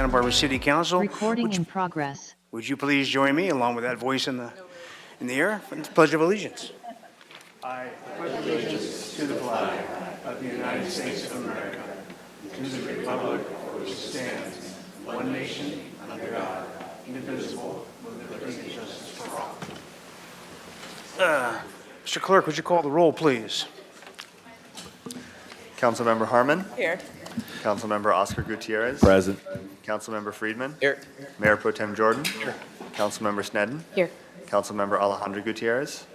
Santa Barbara City Council. Recording in progress. Would you please join me, along with that voice in the air, for the Pledge of Allegiance? I pledge allegiance to the flag of the United States of America, and to the republic for which it stands, one nation, under God, indivisible, with liberty and justice for all. Mr. Clerk, would you call the roll, please? Councilmember Harmon. Here. Councilmember Oscar Gutierrez. Present. Councilmember Friedman. Here. Mayor Pro Tem Jordan. Here. Councilmember Sneddon. Here. Councilmember Alejandro Gutierrez.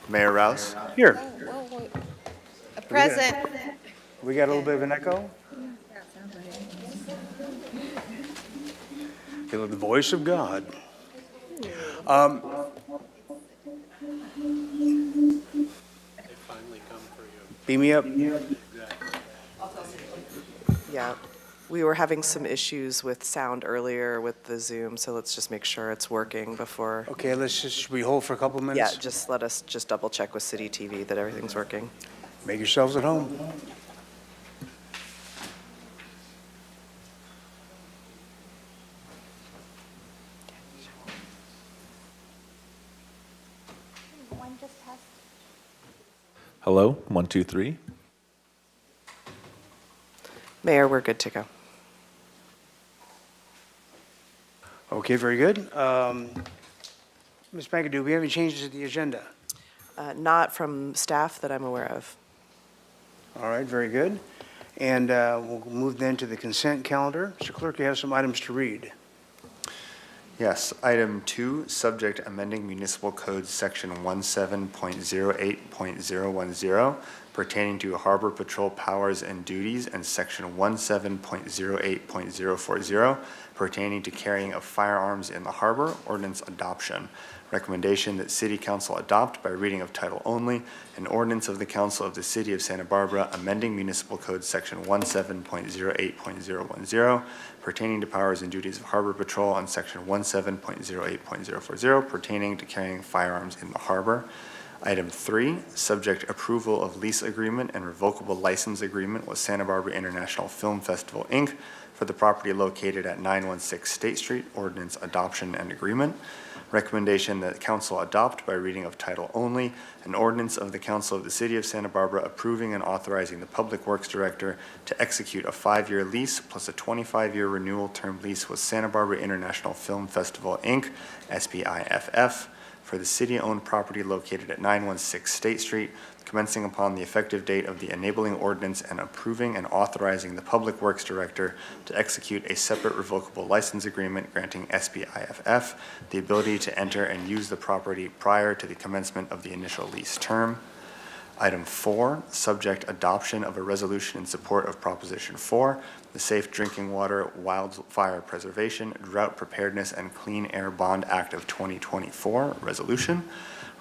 Mayor Rouse. Here. Present. We got a little bit of an echo? Feel the voice of God. Beam me up. Yeah, we were having some issues with sound earlier with the Zoom, so let's just make sure it's working before. Okay, should we hold for a couple Yeah, minutes? just let us just double check with City TV that everything's working. Make yourselves at home. Hello, 1, 2, 3. Mayor, we're good to go. Okay, very good. Ms. McAdoo, do we have any changes to the agenda? Not from staff that I'm aware of. All right, very good. And we'll move then to the consent calendar. Mr. Clerk, you have some items to read. Yes, item 2, subject amending municipal code section 17.08.010 pertaining to harbor patrol powers and duties, and section 17.08.040 pertaining to carrying of firearms in the harbor, ordinance adoption. Recommendation that City Council adopt by reading of title only an ordinance of the Council of the City of Santa Barbara amending municipal code section 17.08.010 pertaining to powers and duties of harbor patrol, and section 17.08.040 pertaining to carrying firearms in the harbor. Item 3, subject approval of lease agreement and revocable license agreement with Santa Barbara International Film Festival, Inc. for the property located at 916 State Street, ordinance adoption and agreement. Recommendation that council adopt by reading of title only an ordinance of the Council of the City of Santa Barbara approving and authorizing the Public Works Director to execute a 5-year lease plus a 25-year renewal term lease with Santa Barbara International Film Festival, Inc., SBIFF, for the city-owned property located at 916 State Street, commencing upon the effective date of the enabling ordinance, and approving and authorizing the Public Works Director to execute a separate revocable license agreement granting SBIFF the ability to enter and use the property prior to the commencement of the initial lease term. Item 4, subject adoption of a resolution in support of Proposition 4, the Safe Drinking Water, Wildfire Preservation, Drought Preparedness, and Clean Air Bond Act of 2024 resolution.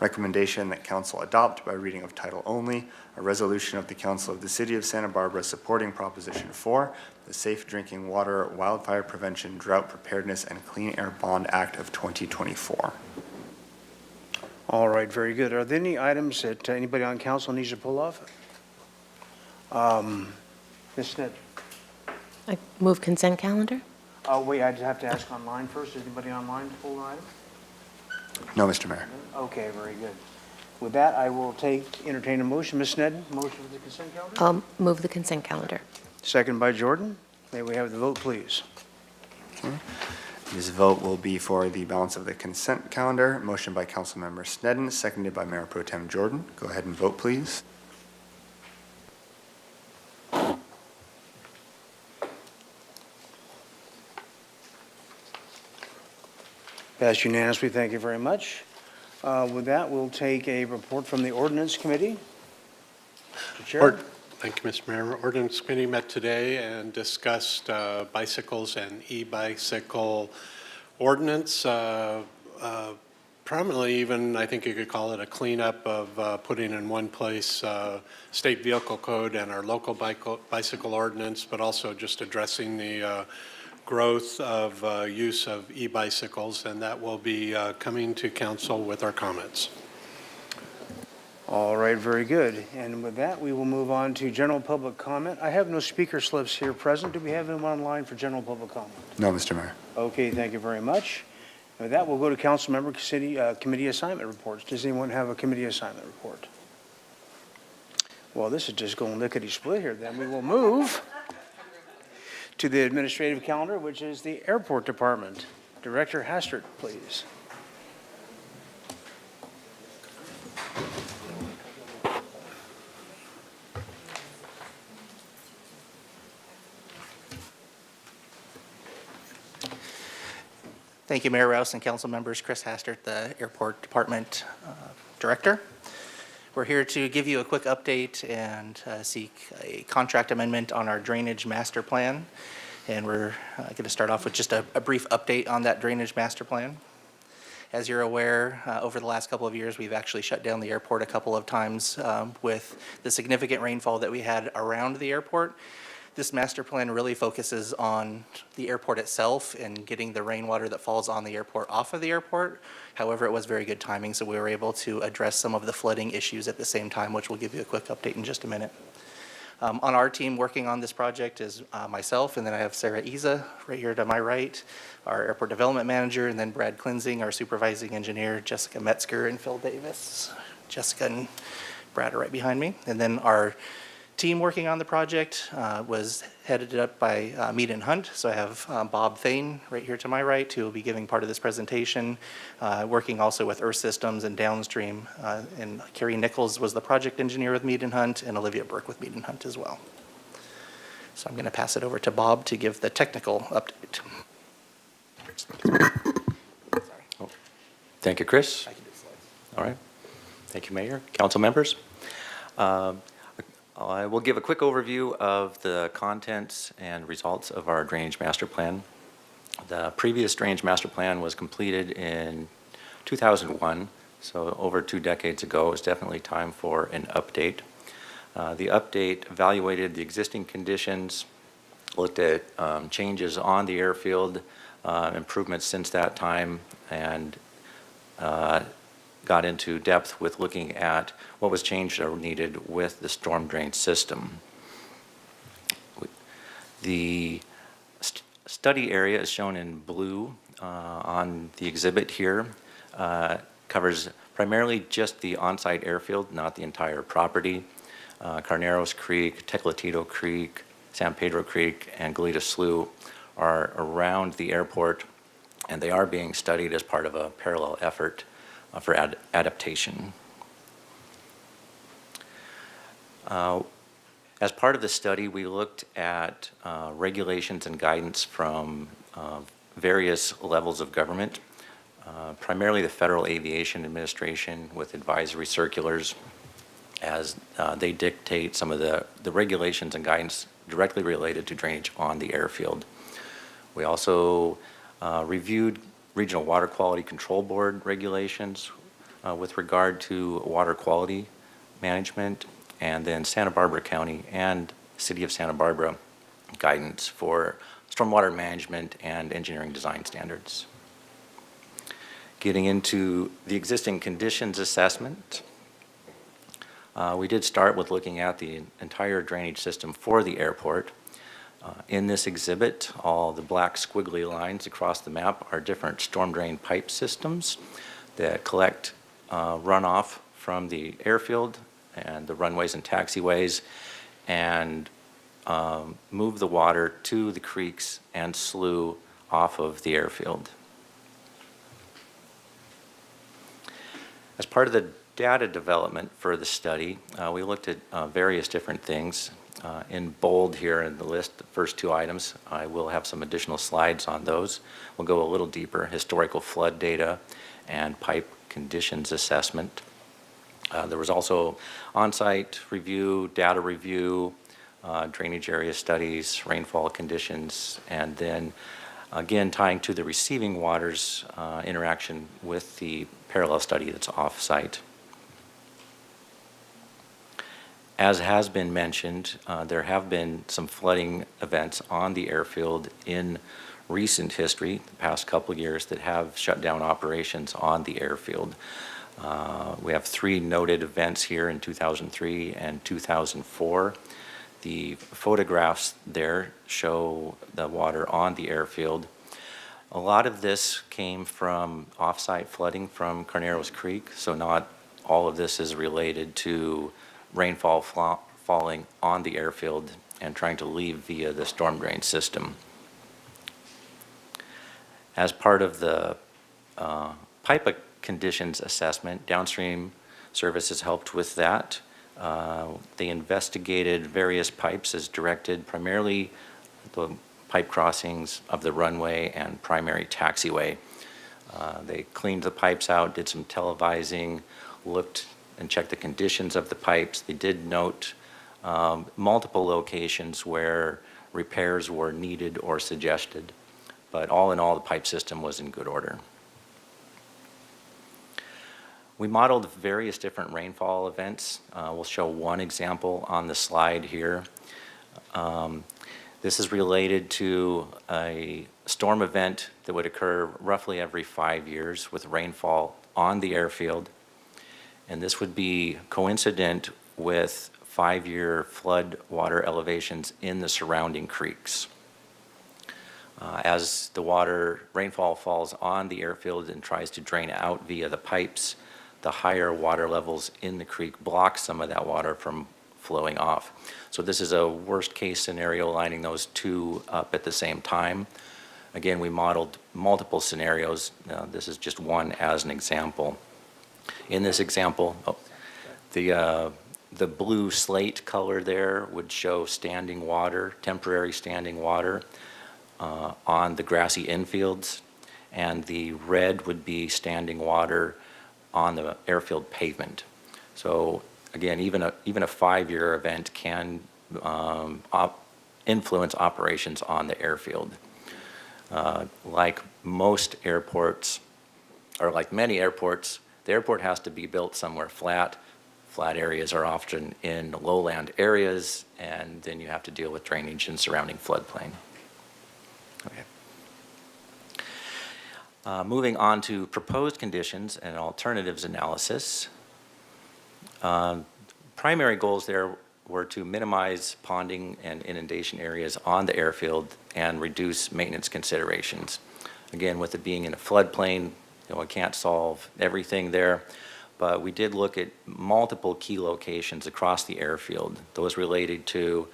Recommendation that council adopt by reading of title only a resolution of the Council of the City of Santa Barbara supporting Proposition 4, the Safe Drinking Water, Wildfire Prevention, Drought Preparedness, and Clean Air Bond Act of 2024. All right, very good. Are there any items that anybody on council needs to pull off? Ms. Sneddon? I move consent calendar? Oh, wait, I just have to ask online first. Is anybody online to pull an item? No, Mr. Mayor. Okay, very good. With that, I will entertain a motion. Ms. Sneddon, motion for the consent calendar? I'll move the consent calendar. Second by Jordan. May we have the vote, please? Okay. This vote will be for the balance of the consent calendar. Motion by Councilmember Sneddon, seconded by Mayor Pro Tem Jordan. Go ahead and vote, please. Passed unanimously. Thank you very much. With that, we'll take a report from the Ordinance Committee. Mr. Chair. Thank you, Mr. Mayor. Ordinance Committee met today and discussed bicycles and e-bicycle ordinance. Prominently, even, I think you could call it a cleanup of putting in one place state vehicle code and our local bicycle ordinance, but also just addressing the growth of use of e-bicycles, and that will be coming to council with our comments. All right, very good. And with that, we will move on to general public comment. I have no speaker slips here present. Do we have anyone online for general public comment? No, Mr. Mayor. Okay, thank you very much. With that, we'll go to council member committee assignment reports. Does anyone have a committee assignment report? Well, this is just going lickety-split here. Then we will move to the administrative calendar, which is the airport department. Director Hastert, please. Thank you, Mayor Rouse and council members. Chris Hastert, the Airport Department Director. We're here to give you a quick update and seek a contract amendment on our drainage master plan. And we're going to start off with just a brief update on that drainage master plan. As you're aware, over the last couple of years, we've actually shut down the airport a couple of times with the significant rainfall that we had around the airport. This master plan really focuses on the airport itself and getting the rainwater that falls on the airport off of the airport. However, it was very good timing, so we were able to address some of the flooding issues at the same time, which we'll give you a quick update in just a minute. On our team working on this project is myself, and then I have Sarah Isa right here to my right, our airport development manager, and then Brad Klinsing, our supervising engineer, Jessica Metzger, and Phil Davis. Jessica and Brad are right behind me. And then our team working on the project was headed up by Mead and Hunt. So I have Bob Thane right here to my right, who will be giving part of this presentation, working also with Earth Systems and Downstream. And Carrie Nichols was the project engineer with Mead and Hunt, and Olivia Burke with Mead and Hunt as well. So I'm going to pass it over to Bob to give the technical update. Thank you, Chris. I can do slides. All right. Thank you, Mayor, council members. I will give a quick overview of the contents and results of our drainage master plan. The previous drainage master plan was completed in 2001, so over 2 decades ago. It was definitely time for an update. The update evaluated the existing conditions, looked at changes on the airfield, improvements since that time, and got into depth with looking at what was changed or needed with the storm drain system. The study area is shown in blue on the exhibit here. Covers primarily just the on-site airfield, not the entire property. Carneros Creek, Teclatito Creek, San Pedro Creek, and Goleta Slough are around the airport, and they are being studied as part of a parallel effort for adaptation. As part of the study, we looked at regulations and guidance from various levels of government, primarily the Federal Aviation Administration with advisory circulars, as they dictate some of the regulations and guidance directly related to drainage on the airfield. We also reviewed Regional Water Quality Control Board regulations with regard to water quality management, and then Santa Barbara County and City of Santa Barbara guidance for stormwater management and engineering design standards. Getting into the existing conditions assessment, we did start with looking at the entire drainage system for the airport. In this exhibit, all the black squiggly lines across the map are different storm drain pipe systems that collect runoff from the airfield and the runways and taxiways and move the water to the creeks and slough off of the airfield. As part of the data development for the study, we looked at various different things. In bold here in the list, the first 2 items, I will have some additional slides on those. We'll go a little deeper, historical flood data and pipe conditions assessment. There was also on-site review, data review, drainage area studies, rainfall conditions, and then again tying to the receiving waters interaction with the parallel study that's off-site. As has been mentioned, there have been some flooding events on the airfield in recent history, the past couple of years, that have shut down operations on the airfield. We have 3 noted events here in 2003 and 2004. The photographs there show the water on the airfield. A lot of this came from off-site flooding from Carneros Creek, so not all of this is related to rainfall falling on the airfield and trying to leave via the storm drain system. As part of the pipe conditions assessment, downstream services helped with that. They investigated various pipes as directed, primarily the pipe crossings of the runway and primary taxiway. They cleaned the pipes out, did some televising, looked and checked the conditions of the pipes. They did note multiple locations where repairs were needed or suggested, but all in all, the pipe system was in good order. We modeled various different rainfall events. We'll show one example on the slide here. This is related to a storm event that would occur roughly every 5 years with rainfall on the airfield. And this would be coincident with 5-year flood water elevations in the surrounding creeks. As the rainfall falls on the airfield and tries to drain out via the pipes, the higher water levels in the creek block some of that water from flowing off. So this is a worst case scenario, lining those two up at the same time. Again, we modeled multiple scenarios. This is just one as an example. In this example, the blue slate color there would show standing water, temporary standing water on the grassy infields, and the red would be standing water on the airfield pavement. So again, even a 5-year event can influence operations on the airfield. Like most airports, or like many airports, the airport has to be built somewhere flat. Flat areas are often in lowland areas, and then you have to deal with drainage and surrounding floodplain. Okay. Moving on to proposed conditions and alternatives analysis. Primary goals there were to minimize ponding and inundation areas on the airfield and reduce maintenance considerations. Again, with it being in a floodplain, I can't solve everything there, but we did look at multiple key locations across the airfield, those related to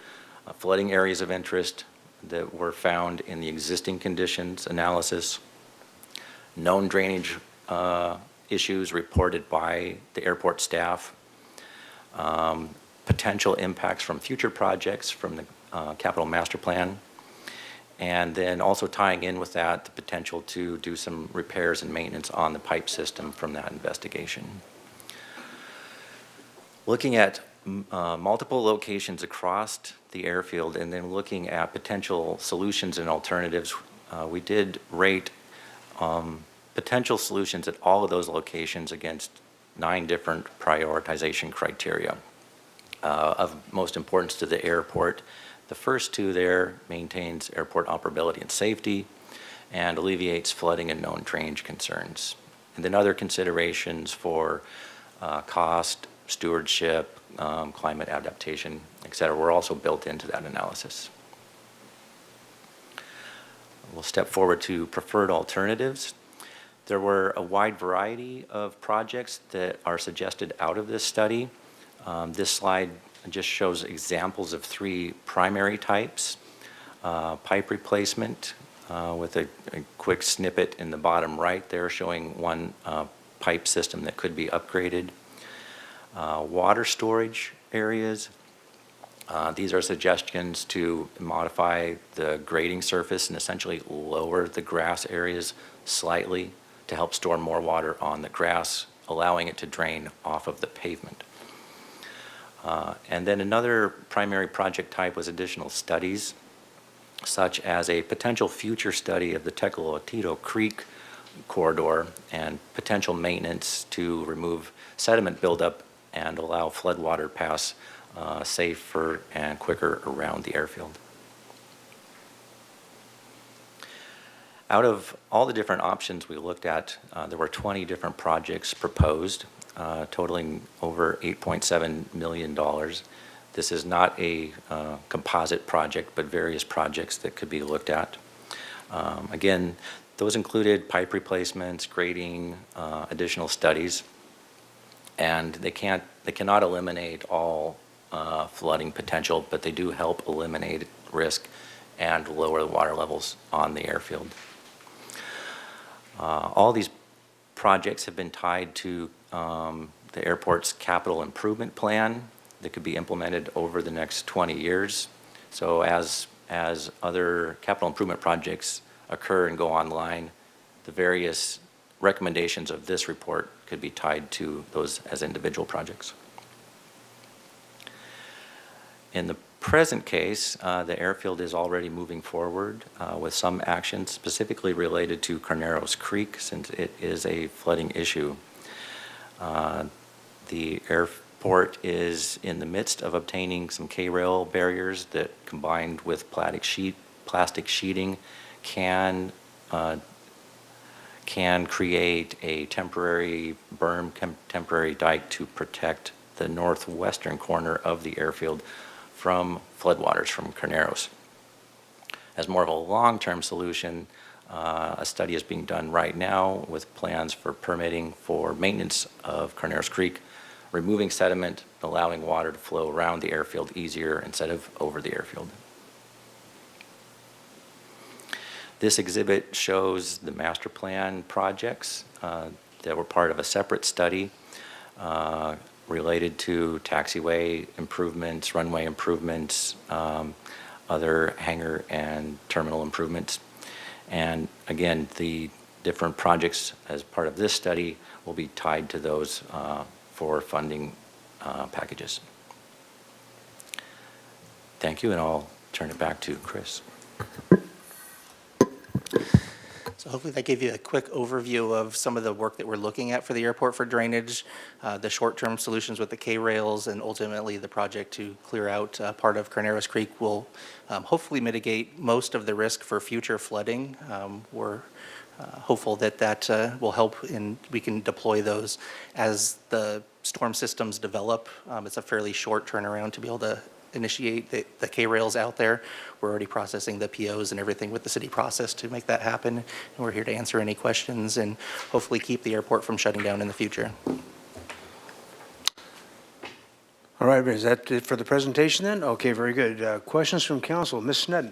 flooding areas of interest that were found in the existing conditions analysis, known drainage issues reported by the airport staff, potential impacts from future projects from the capital master plan, and then also tying in with that the potential to do some repairs and maintenance on the pipe system from that investigation. Looking at multiple locations across the airfield and then looking at potential solutions and alternatives, we did rate potential solutions at all of those locations against 9 different prioritization criteria of most importance to the airport. The first 2 there maintains airport operability and safety and alleviates flooding and known drainage concerns. And then other considerations for cost, stewardship, climate adaptation, et cetera, were also built into that analysis. We'll step forward to preferred alternatives. There were a wide variety of projects that are suggested out of this study. This slide just shows examples of 3 primary types. Pipe replacement with a quick snippet in the bottom right there showing one pipe system that could be upgraded. Water storage areas. These are suggestions to modify the grading surface and essentially lower the grass areas slightly to help store more water on the grass, allowing it to drain off of the pavement. And then another primary project type was additional studies, such as a potential future study of the Tecoloatito Creek corridor and potential maintenance to remove sediment buildup and allow floodwater pass safer and quicker around the airfield. Out of all the different options we looked at, there were 20 different projects proposed, totaling over $8.7 million. This is not a composite project, but various projects that could be looked at. Again, those included pipe replacements, grading, additional studies, and they cannot eliminate all flooding potential, but they do help eliminate risk and lower the water levels on the airfield. All these projects have been tied to the airport's capital improvement plan that could be implemented over the next 20 years. So as other capital improvement projects occur and go online, the various recommendations of this report could be tied to those as individual projects. In the present case, the airfield is already moving forward with some actions specifically related to Carneros Creek, since it is a flooding issue. The airport is in the midst of obtaining some K-rail barriers that, combined with plastic sheeting, can create a temporary berm, temporary dike to protect the northwestern corner of the airfield from floodwaters from Carneros. As more of a long-term solution, a study is being done right now with plans for permitting for maintenance of Carneros Creek, removing sediment, allowing water to flow around the airfield easier instead of over the airfield. This exhibit shows the master plan projects that were part of a separate study related to taxiway improvements, runway improvements, other hangar and terminal improvements. And again, the different projects as part of this study will be tied to those for funding packages. Thank you, and I'll turn it back to Chris. So hopefully that gave you a quick overview of some of the work that we're looking at for the airport for drainage, the short-term solutions with the K-rails, and ultimately the project to clear out part of Carneros Creek will hopefully mitigate most of the risk for future flooding. We're hopeful that that will help and we can deploy those as the storm systems develop. It's a fairly short turnaround to be able to initiate the K-rails out there. We're already processing the POs and everything with the city process to make that happen. And we're here to answer any questions and hopefully keep the airport from shutting down in the future. All right, is that it for the presentation then? Okay, very good. Questions from council? Ms. Sneddon.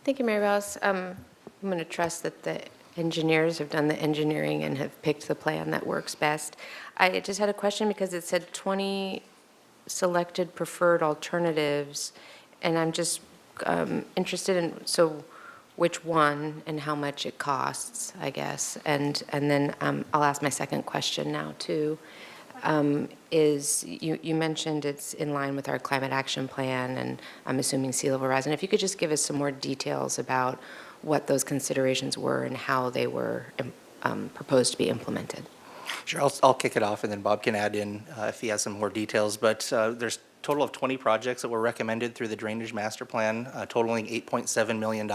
Thank you, Mayor Rouse. I'm going to trust that the engineers have done the engineering and have picked the plan that works best. I just had a question because it said 20 selected preferred alternatives, and I'm just interested in, so which one and how much it costs, I guess. And then I'll ask my second question now, too. Is you mentioned it's in line with our climate action plan, and I'm assuming sea level rise. And if you could just give us some more details about what those considerations were and how they were proposed to be implemented. Sure, I'll kick it off and then Bob can add in if he has some more details. But there's a total of 20 projects that were recommended through the Drainage Master Plan, totaling $8.7 million.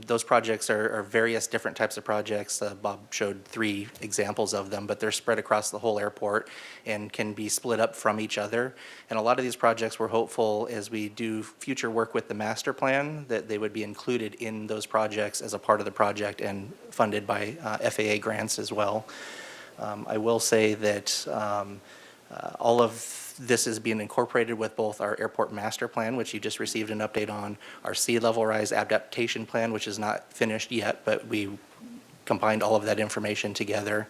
Those projects are various different types of projects. Bob showed 3 examples of them, but they're spread across the whole airport and can be split up from each other. And a lot of these projects, we're hopeful as we do future work with the master plan that they would be included in those projects as a part of the project and funded by FAA grants as well. I will say that all of this is being incorporated with both our airport master plan, which you just received an update on, our sea level rise adaptation plan, which is not finished yet, but we combined all of that information together.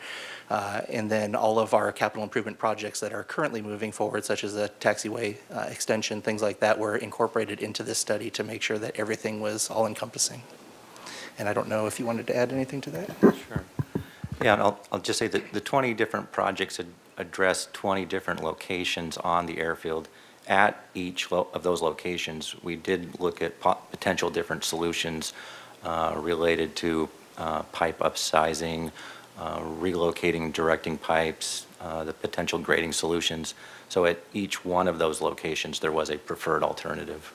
And then all of our capital improvement projects that are currently moving forward, such as the taxiway extension, things like that, were incorporated into this study to make sure that everything was all encompassing. And I don't know if you wanted to add anything to that. Sure. Yeah, and I'll just say that the 20 different projects address 20 different locations on the airfield. At each of those locations, we did look at potential different solutions related to pipe upsizing, relocating directing pipes, the potential grading solutions. So at each one of those locations, there was a preferred alternative.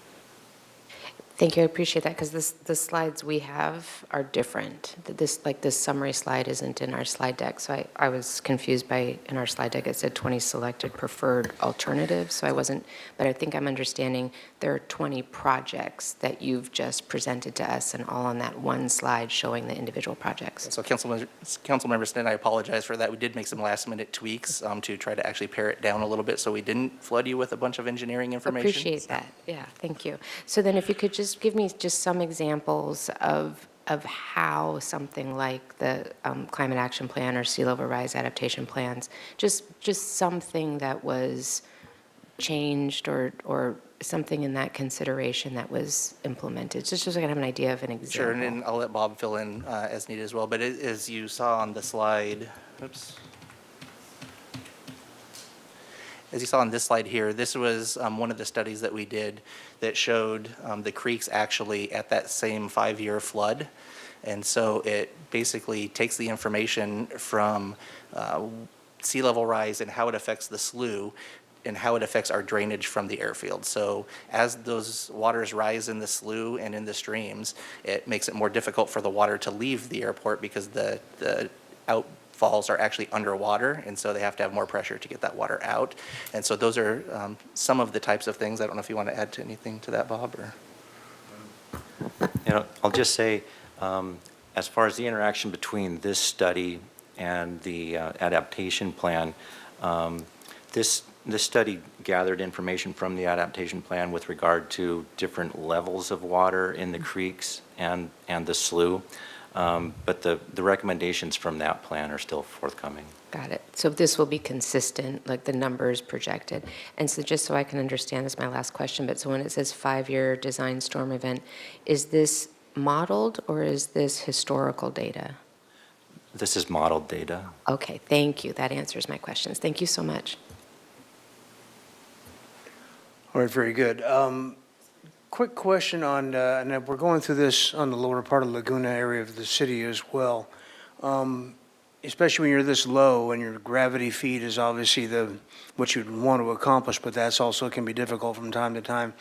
Thank you, I appreciate that, because the slides we have are different. This summary slide isn't in our slide deck, so I was confused by, in our slide deck, it said 20 selected preferred alternatives, so I wasn't, but I think I'm understanding there are 20 projects that you've just presented to us, and all on that one slide showing the individual projects. So Councilmember Snell, I apologize for that. We did make some last-minute tweaks to try to actually pare it down a little bit so we didn't flood you with a bunch of engineering information. Appreciate that, yeah, thank you. So then if you could just give me just some examples of how something like the climate action plan or sea level rise adaptation plans, just something that was changed or something in that consideration that was implemented, just so I can have an idea of an example. Sure, and then I'll let Bob fill in as needed as well. But as you saw on the slide, oops. As you saw on this slide here, this was one of the studies that we did that showed the creeks actually at that same 5-year flood. And so it basically takes the information from sea level rise and how it affects the slough and how it affects our drainage from the airfield. So as those waters rise in the slough and in the streams, it makes it more difficult for the water to leave the airport because the outfalls are actually underwater, and so they have to have more pressure to get that water out. And so those are some of the types of things. I don't know if you want to add to anything to that, Bob, or? I'll just say, as far as the interaction between this study and the adaptation plan, this study gathered information from the adaptation plan with regard to different levels of water in the creeks and the slough. But the recommendations from that plan are still forthcoming. Got it. So this will be consistent, like the numbers projected. And so just so I can understand, this is my last question, but so when it says 5-year design storm event, is this modeled or is this historical data? This is modeled data. Okay, thank you. That answers my questions. Thank you so much. All right, very good. Quick question on, and we're going through this on the lower part of Laguna area of the city as well. Especially when you're this low and your gravity feed is obviously what you'd want to accomplish, but that's also can be difficult from time to time.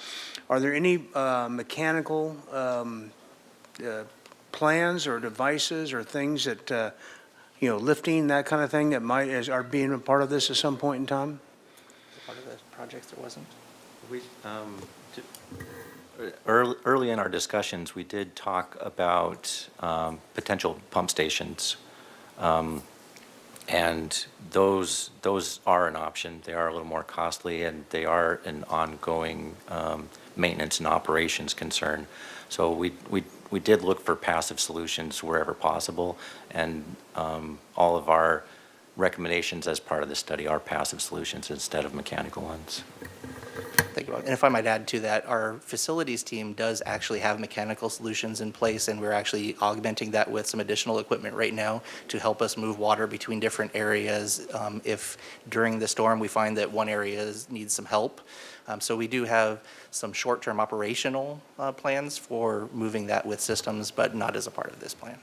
Are there any mechanical plans or devices or things that, lifting, that kind of thing that are being a part of this at some point in time? Part of the projects there wasn't? Early in our discussions, we did talk about potential pump stations. And those are an option. They are a little more costly, and they are an ongoing maintenance and operations concern. So we did look for passive solutions wherever possible, and all of our recommendations as part of the study are passive solutions instead of mechanical ones. Thank you, Bob. And if I might add to that, our facilities team does actually have mechanical solutions in place, and we're actually augmenting that with some additional equipment right now to help us move water between different areas if during the storm we find that one area needs some help. So we do have some short-term operational plans for moving that with systems, but not as a part of this plan.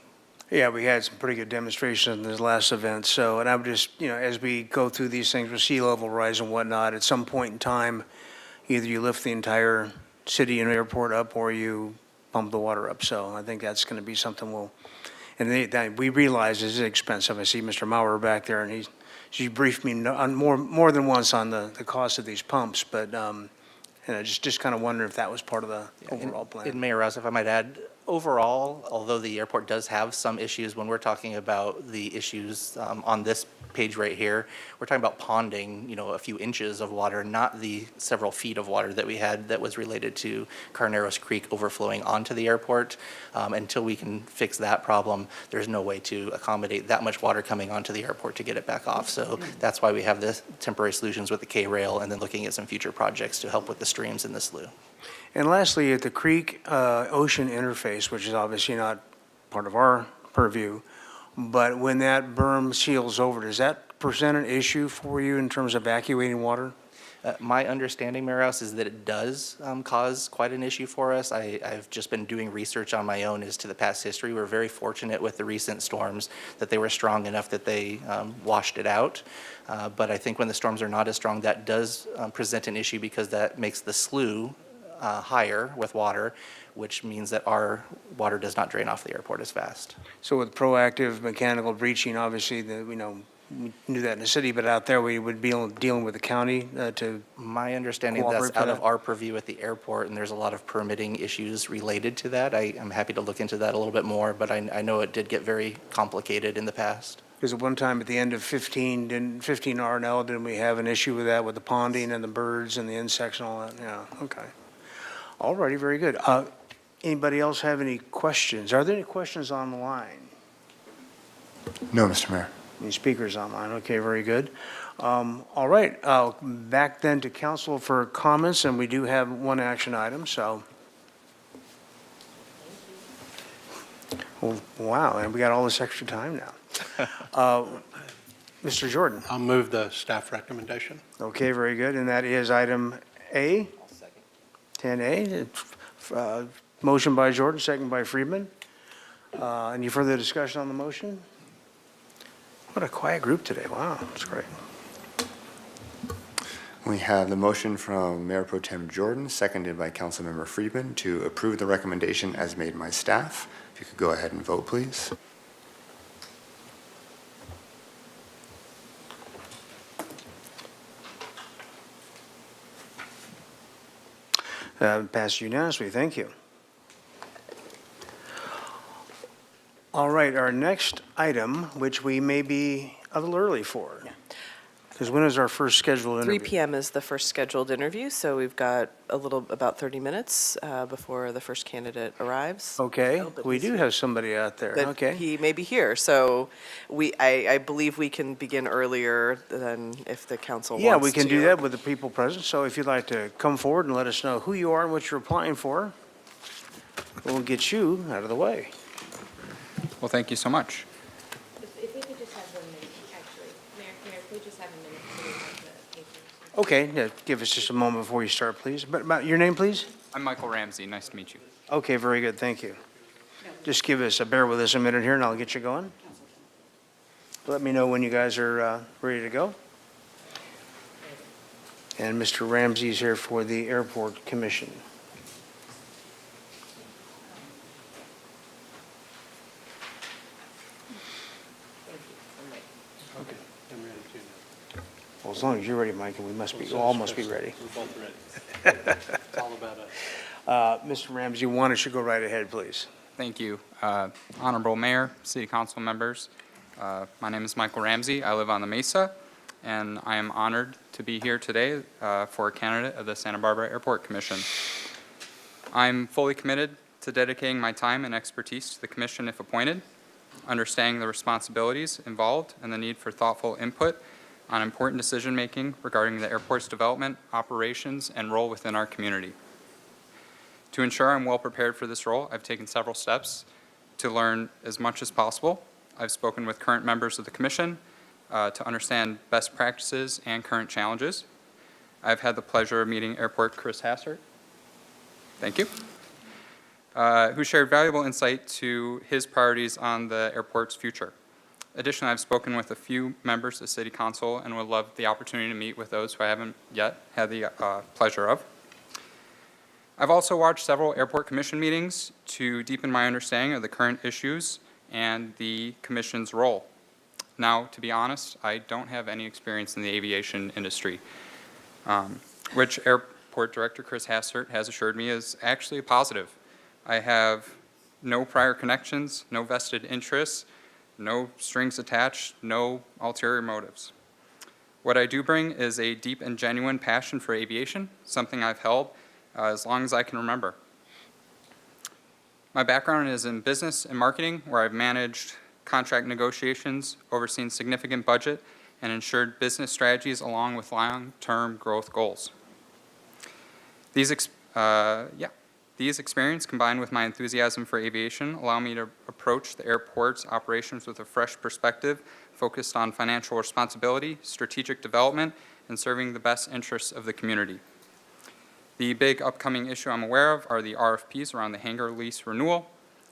Yeah, we had some pretty good demonstrations in this last event. So, and I would just, as we go through these things with sea level rise and whatnot, at some point in time, either you lift the entire city and airport up or you pump the water up. So I think that's going to be something that we realize is expensive. I see Mr. Maurer back there, and she briefed me on more than once on the cost of these pumps. But and I just kind of wonder if that was part of the overall plan. And Mayor Rouse, if I might add, overall, although the airport does have some issues, when we're talking about the issues on this page right here, we're talking about ponding, a few inches of water, not the several feet of water that we had that was related to Carneros Creek overflowing onto the airport. Until we can fix that problem, there's no way to accommodate that much water coming onto the airport to get it back off. So that's why we have the temporary solutions with the K-rail and then looking at some future projects to help with the streams in the slough. And lastly, at the creek-ocean interface, which is obviously not part of our purview, but when that berm seals over, does that present an issue for you in terms of evacuating water? My understanding, Mayor Rouse, is that it does cause quite an issue for us. I've just been doing research on my own as to the past history. We're very fortunate with the recent storms that they were strong enough that they washed it out. But I think when the storms are not as strong, that does present an issue because that makes the slough higher with water, which means that our water does not drain off the airport as fast. So with proactive mechanical breaching, obviously, we knew that in the city, but out there, we would be dealing with the county to, My understanding, Cooperate that's for out of that? our purview at the airport, and there's a lot of permitting issues related to that. I'm happy to look into that a little bit more, but I know it did get very complicated in the past. because at one time at the end of 15 R&L, didn't we have an issue with that, with the ponding and the birds and the insects and all that? Yeah, okay. All righty, very good. Anybody else have any questions? Are there any questions on the line? No, Mr. Mayor. Any speakers online? Okay, very good. All right, back then to council for comments, and we do have one action item, so. Well, wow, and we got all this extra time now. Mr. Jordan? I'll move the staff recommendation. Okay, very good, and that is item A? 10A. Motion by Jordan, second by Friedman. Any further discussion on the motion? What a quiet group today. Wow, that's great. We have the motion from Mayor Pro Tem Jordan, seconded by Councilmember Friedman, to approve the recommendation as made by staff. If you could go ahead and vote, please. Passed unanimously, thank you. All right, our next item, which we may be a little early for. Because when is our first scheduled 3 interview? PM is the first scheduled interview, so we've got about 30 minutes before the first candidate arrives. Okay, Oh, but we he's do here. have somebody out there, But okay. he may be here, so I believe we can begin earlier than if the council wants to. Yeah, we can do that with the people present, so if you'd like to come forward and let us know who you are and what you're applying for, we'll get you out of the way. Well, thank you so much. If we could just have 1 minute, actually. Mayor, if we just have a minute to have the papers. Okay, yeah, give us just a moment before you start, please. But about your name, please? I'm Michael Ramsey. Nice to meet you. Okay, very good, thank you. Just bear with us a minute here and I'll get you going. Let me know when you guys are ready to go. And Mr. Ramsey's here for the Airport Commission. Okay. I'm ready to now. Well, as long as you're ready, Mike, and we all must be ready. We're both ready. It's all about us. Mr. Ramsey, why don't you go right ahead, please? Thank you. Honorable Mayor, City Council members, my name is Michael Ramsey. I live on the Mesa, and I am honored to be here today for a candidate of the Santa Barbara Airport Commission. I'm fully committed to dedicating my time and expertise to the commission if appointed, understanding the responsibilities involved and the need for thoughtful input on important decision-making regarding the airport's development, operations, and role within our community. To ensure I'm well prepared for this role, I've taken several steps to learn as much as possible. I've spoken with current members of the commission to understand best practices and current challenges. I've had the pleasure of meeting Airport Chris Hassert, thank you, who shared valuable insight to his priorities on the airport's future. Additionally, I've spoken with a few members of City Council and would love the opportunity to meet with those who I haven't yet had the pleasure of. I've also watched several Airport Commission meetings to deepen my understanding of the current issues and the Commission's role. Now, to be honest, I don't have any experience in the aviation industry, which Airport Director Chris Hassert has assured me is actually a positive. I have no prior connections, no vested interests, no strings attached, no ulterior motives. What I do bring is a deep and genuine passion for aviation, something I've held as long as I can remember. My background is in business and marketing, where I've managed contract negotiations, overseen significant budget, and ensured business strategies along with long-term growth goals. These experiences, combined with my enthusiasm for aviation, allow me to approach the airport's operations with a fresh perspective, focused on financial responsibility, strategic development, and serving the best interests of the community. The big upcoming issue I'm aware of are the RFPs around the hangar lease renewal.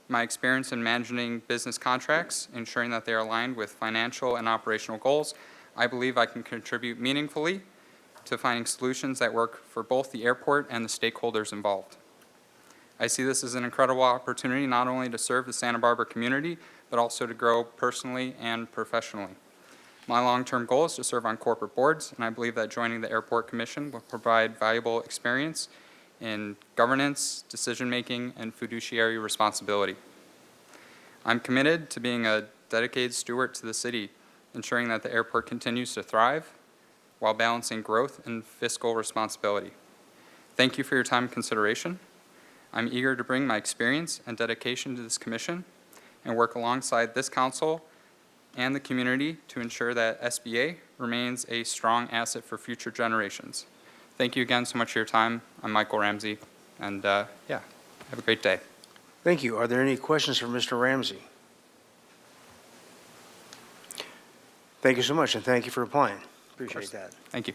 My experience in managing business contracts, ensuring that they are aligned with financial and operational goals, I believe I can contribute meaningfully to finding solutions that work for both the airport and the stakeholders involved. I see this as an incredible opportunity not only to serve the Santa Barbara community, but also to grow personally and professionally. My long-term goal is to serve on corporate boards, and I believe that joining the Airport Commission will provide valuable experience in governance, decision-making, and fiduciary responsibility. I'm committed to being a dedicated steward to the city, ensuring that the airport continues to thrive while balancing growth and fiscal responsibility. Thank you for your time and consideration. I'm eager to bring my experience and dedication to this commission and work alongside this council and the community to ensure that SBA remains a strong asset for future generations. Thank you again so much for your time. I'm Michael Ramsey, and have a great day. Thank you. Are there any questions for Mr. Ramsey? Thank you so much, and thank you for applying. Appreciate that. Thank you.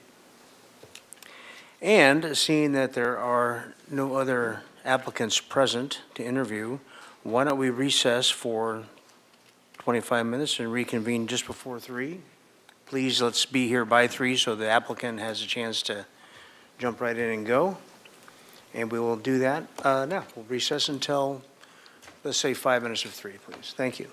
And seeing that there are no other applicants present to interview, why don't we recess for 25 minutes and reconvene just before 3? Please, let's be here by 3 so the applicant has a chance to jump right in and go. And we will do that now. We'll recess until, let's say, 5 minutes of 3, please. Thank you.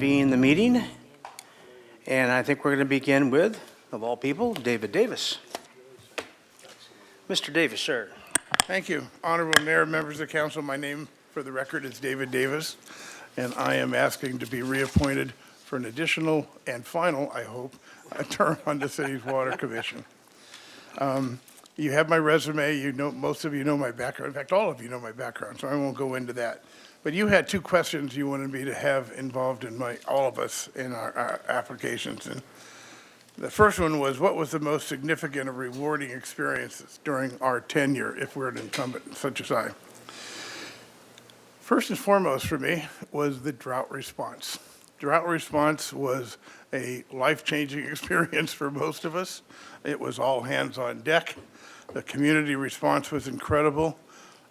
reconvene the meeting. And I think we're going to begin with, of all people, David Davis. Mr. Davis, sir. Thank you. Honorable Mayor, members of council, my name for the record is David Davis, and I am asking to be reappointed for an additional and final, I hope, a term on the city's Water Commission. You have my resume, you know, most of you know my background. In fact, all of you know my background, so I won't go into that. But you had two questions you wanted me to have involved in all of us in our applications. And the first one was, what was the most significant or rewarding experiences during our tenure, if we're an incumbent such as I? First and foremost for me was the drought response. Drought response was a life-changing experience for most of us. It was all hands on deck. The community response was incredible,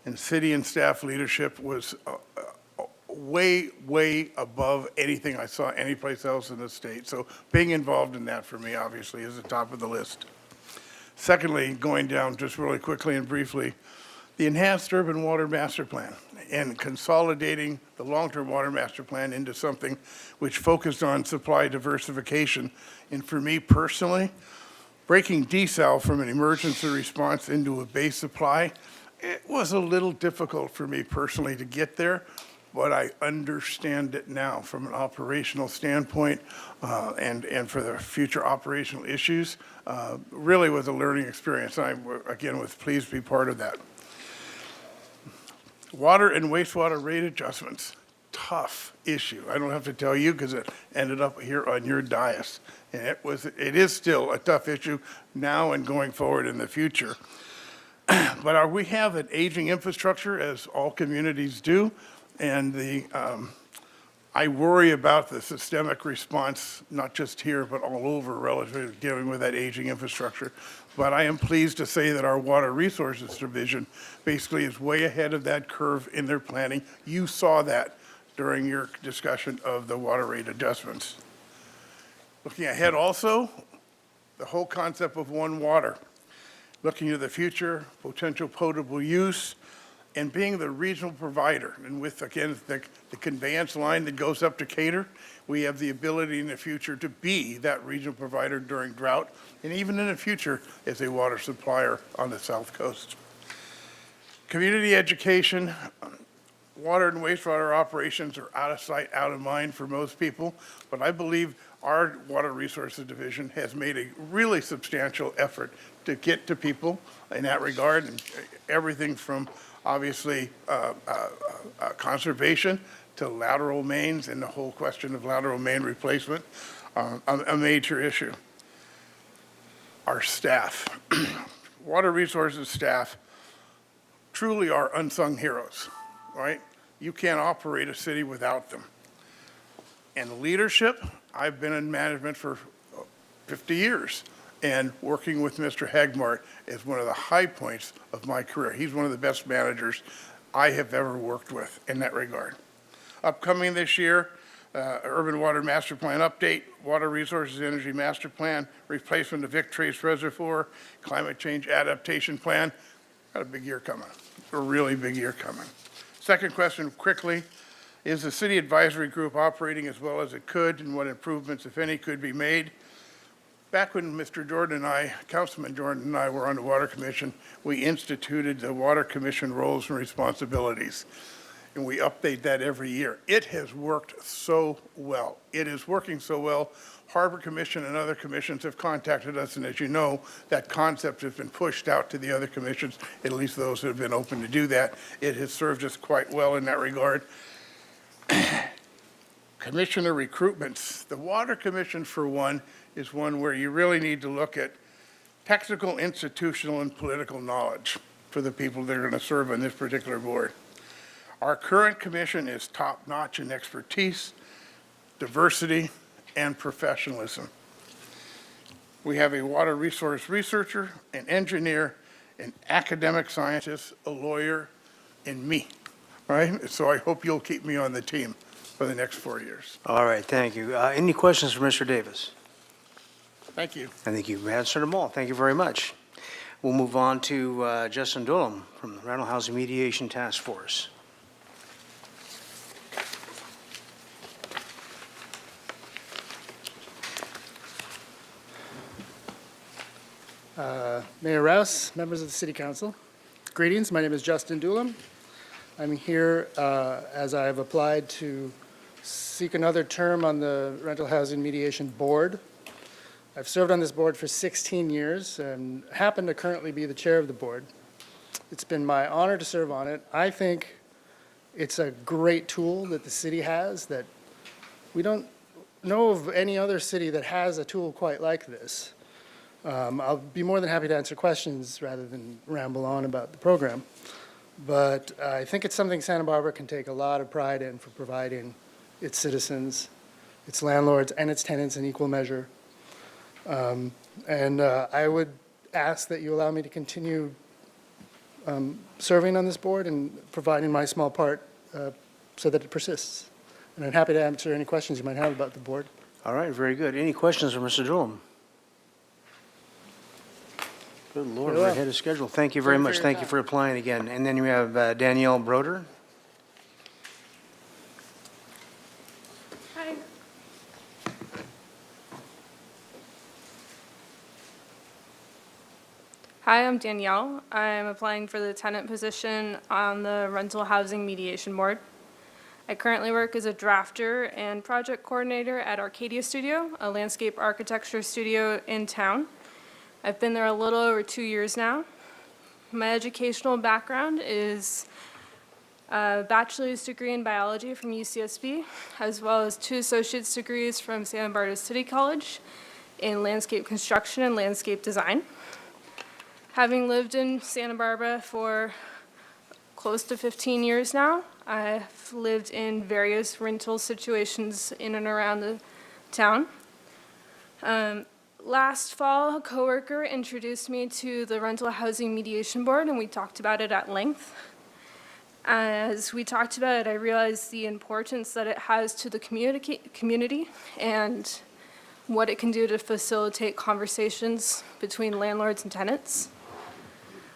and city and staff leadership was way, way above anything I saw anyplace else in the state. So being involved in that for me, obviously, is the top of the list. Secondly, going down just really quickly and briefly, the Enhanced Urban Water Master Plan and consolidating the long-term water master plan into something which focused on supply diversification. And for me personally, breaking desal from an emergency response into a base supply, it was a little difficult for me personally to get there, but I understand it now from an operational standpoint and for the future operational issues. Really was a learning experience. I, again, was pleased to be part of that. Water and wastewater rate adjustments, tough issue. I don't have to tell you because it ended up here on your dais. And it is still a tough issue now and going forward in the future. But we have an aging infrastructure, as all communities do, and I worry about the systemic response, not just here, but all over relative to dealing with that aging infrastructure. But I am pleased to say that our Water Resources Division basically is way ahead of that curve in their planning. You saw that during your discussion of the water rate adjustments. Looking ahead also, the whole concept of one water. Looking to the future, potential potable use, and being the regional provider. And with, again, the conveyance line that goes up to Cater, we have the ability in the future to be that regional provider during drought, and even in the future as a water supplier on the South Coast. Community education, water and wastewater operations are out of sight, out of mind for most people, but I believe our Water Resources Division has made a really substantial effort to get to people in that regard, and everything from obviously conservation to lateral mains and the whole question of lateral main replacement, a major issue. Our staff, Water Resources staff, truly are unsung heroes, right? You can't operate a city without them. And leadership, I've been in management for 50 years, and working with Mr. Hagmart is one of the high points of my career. He's one of the best managers I have ever worked with in that regard. Upcoming this year, Urban Water Master Plan update, Water Resources Energy Master Plan, replacement of Vic Trace Reservoir, Climate Change Adaptation Plan. Got a big year coming, a really big year coming. Second question, quickly, is the City Advisory Group operating as well as it could, and what improvements, if any, could be made? Back when Mr. Jordan and I, Councilman Jordan and I were on the Water Commission, we instituted the Water Commission roles and responsibilities, and we update that every year. It has worked so well. It is working so well. Harbor Commission and other commissions have contacted us, and as you know, that concept has been pushed out to the other commissions, at least those that have been open to do that. It has served us quite well in that regard. Commissioner recruitments. The Water Commission, for one, is one where you really need to look at technical, institutional, and political knowledge for the people that are going to serve on this particular board. Our current commission is top-notch in expertise, diversity, and professionalism. We have a water resource researcher, an engineer, an academic scientist, a lawyer, and me, right? So I hope you'll keep me on the team for the next 4 years. All right, thank you. Any questions for Mr. Davis? Thank you. I think you've answered them all. Thank you very much. We'll move on to Justin Dulum from the Rental Housing Mediation Task Force. Mayor Rouse, members of the City Council, greetings. My name is Justin Doolam. I'm here as I have applied to seek another term on the Rental Housing Mediation Board. I've served on this board for 16 years and happen to currently be the chair of the board. It's been my honor to serve on it. I think it's a great tool that the city has that we don't know of any other city that has a tool quite like this. I'll be more than happy to answer questions rather than ramble on about the program. But I think it's something Santa Barbara can take a lot of pride in for providing its citizens, its landlords, and its tenants in equal measure. I would ask that you allow me to continue serving on this board and providing my small part so that it persists. And I'm happy to answer any questions you might have about the board. All right, very good. Any questions for Mr. Doolam? Good Lord, Very we're well. ahead of schedule. Thank you very Thank you for much. your Thank you time. for applying again. And then we have Danielle Broder. Hi. Hi, I'm Danielle. I'm applying for the tenant position on the Rental Housing Mediation Board. I currently work as a drafter and project coordinator at Arcadia Studio, a landscape architecture studio in town. I've been there a little over 2 years now. My educational background is a bachelor's degree in biology from UCSB, as well as 2 associate's degrees from Santa Barbara City College in landscape construction and landscape design. Having lived in Santa Barbara for close to 15 years now, I've lived in various rental situations in and around the town. Last fall, a coworker introduced me to the Rental Housing Mediation Board, and we talked about it at length. As we talked about it, I realized the importance that it has to the community and what it can do to facilitate conversations between landlords and tenants.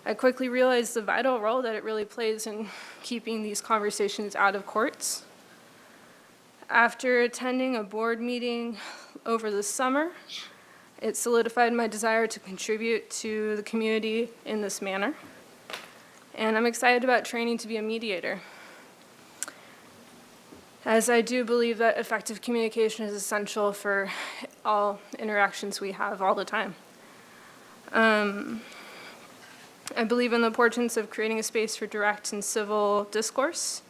I quickly realized the vital role that it really plays in keeping these conversations out of courts. After attending a board meeting over the summer, it solidified my desire to contribute to the community in this manner. And I'm excited about training to be a mediator, as I do believe that effective communication is essential for all interactions we have all the time. I believe in the importance of creating a space for direct and civil discourse.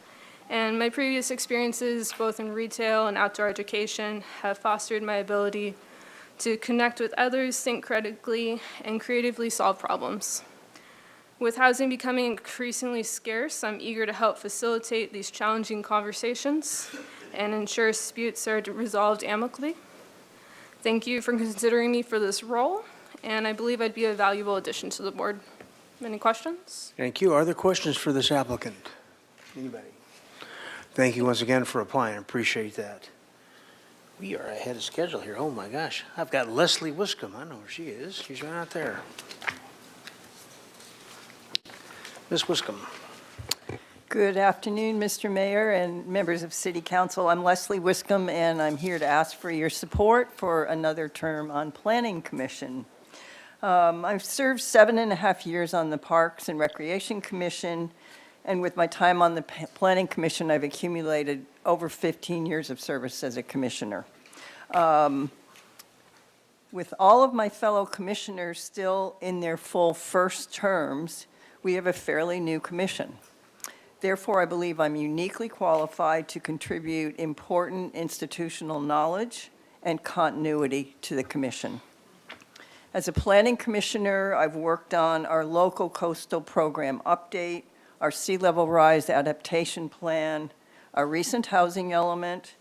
And my previous experiences, both in retail and outdoor education, have fostered my ability to connect with others, think critically, and creatively solve problems. With housing becoming increasingly scarce, I'm eager to help facilitate these challenging conversations and ensure disputes are resolved amicably. Thank you for considering me for this role, and I believe I'd be a valuable addition to the board. Any questions? Thank you. Are there questions for this applicant? Anybody? Thank you once again for applying. I appreciate that. We are ahead of schedule here. Oh, my gosh. I've got Leslie Wiscombe. I know where she is. She's right out there. Ms. Wiscombe. Good afternoon, Mr. Mayor and members of City Council. I'm Leslie Wiscombe, and I'm here to ask for your support for another term on Planning Commission. I've served 7.5 years on the Parks and Recreation Commission, and with my time on the Planning Commission, I've accumulated over 15 years of service as a commissioner. With all of my fellow commissioners still in their full first terms, we have a fairly new commission. Therefore, I believe I'm uniquely qualified to contribute important institutional knowledge and continuity to the commission. As a planning commissioner, I've worked on our local coastal program update, our sea level rise adaptation plan, our recent housing element,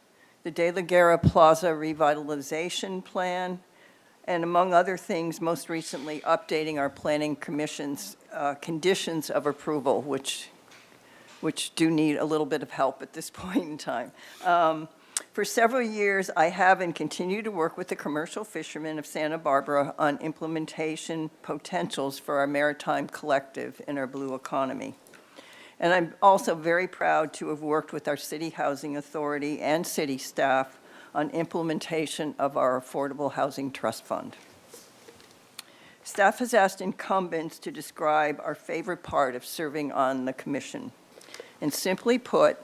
the De La Guerra Plaza revitalization plan, and among other things, most recently updating our planning commission's conditions of approval, which do need a little bit of help at this point in time. For several years, I have and continue to work with the commercial fishermen of Santa Barbara on implementation potentials for our maritime collective in our blue economy. And I'm also very proud to have worked with our City Housing Authority and city staff on implementation of our Affordable Housing Trust Fund. Staff has asked incumbents to describe our favorite part of serving on the commission. And simply put,